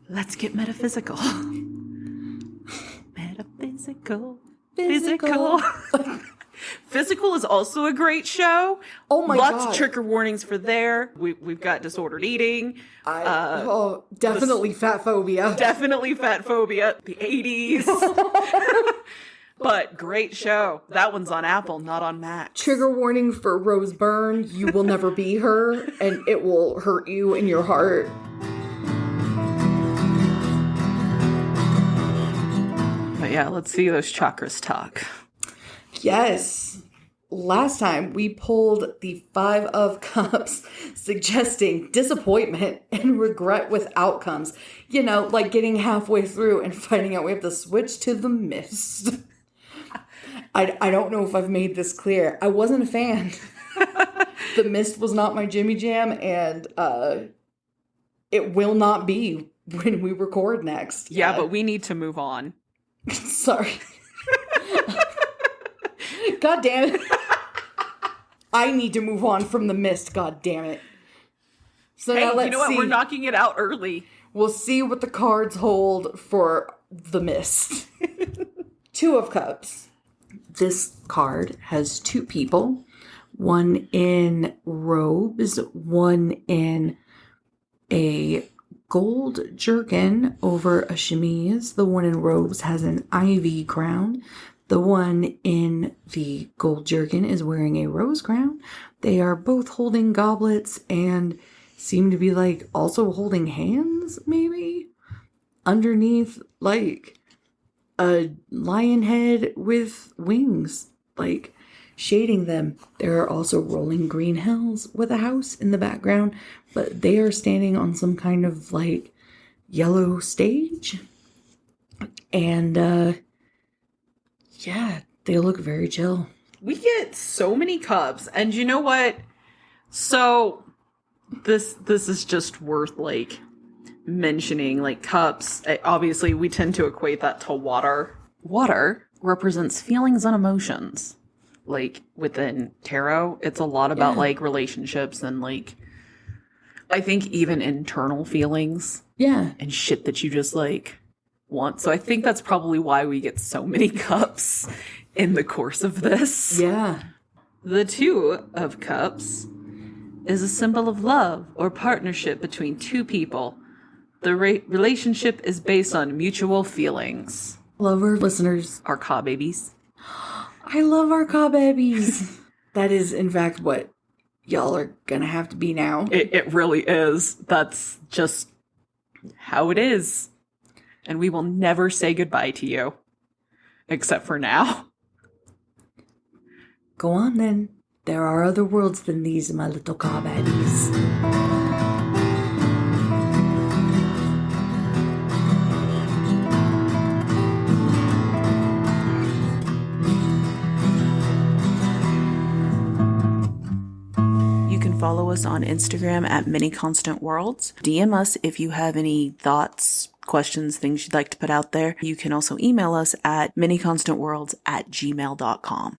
let's get metaphysical. Metaphysical. Physical. Physical is also a great show. Oh my God. Lots of trigger warnings for there. We've got disordered eating. Definitely fat phobia. Definitely fat phobia. The 80s. But great show. That one's on Apple, not on Max. Trigger warning for Rose Byrne. You will never be her, and it will hurt you in your heart. But yeah, let's see those chakras talk. Yes. Last time we pulled the 5 of Cups, suggesting disappointment and regret with outcomes. You know, like getting halfway through and finding out we have to switch to the Mist. I don't know if I've made this clear. I wasn't a fan. The Mist was not my Jimmy Jam, and it will not be when we record next. Yeah, but we need to move on. Sorry. God damn it. I need to move on from the Mist, god damn it. So hey, now let's you know what? see. We're knocking it out early. We'll see what the cards hold for the Mist. 2 of Cups. This card has 2 people. One in robes, one in a gold jerkin over a chemise. The one in robes has an ivy crown. The one in the gold jerkin is wearing a rose crown. They are both holding goblets and seem to be like also holding hands, maybe? Underneath, like a lion head with wings, like shading them. There are also rolling green hills with a house in the background, but they are standing on some kind of like yellow stage. And yeah, they look very chill. We get so many cups, and you know what? So this is just worth like mentioning, like cups. Obviously, we tend to equate that to water. Water represents feelings and emotions. Like within tarot, it's a lot about like relationships and like I think even internal feelings. Yeah. And shit that you just like want. So I think that's probably why we get so many cups in the course of this. Yeah. The 2 of Cups is a symbol of love or partnership between 2 people. The relationship is based on mutual feelings. Love our listeners. Our ka babies. I love our ka babies. That is, in fact, what y'all are gonna have to be now. It really is. That's just how it is. And we will never say goodbye to you. Except for now. Go on then. There are other worlds than these, my little ka babies. follow us on Instagram at manyconstantworlds. DM us if you have any thoughts, questions, things you'd like to put out there. You can also email us at manyconstantworlds@gmail.com.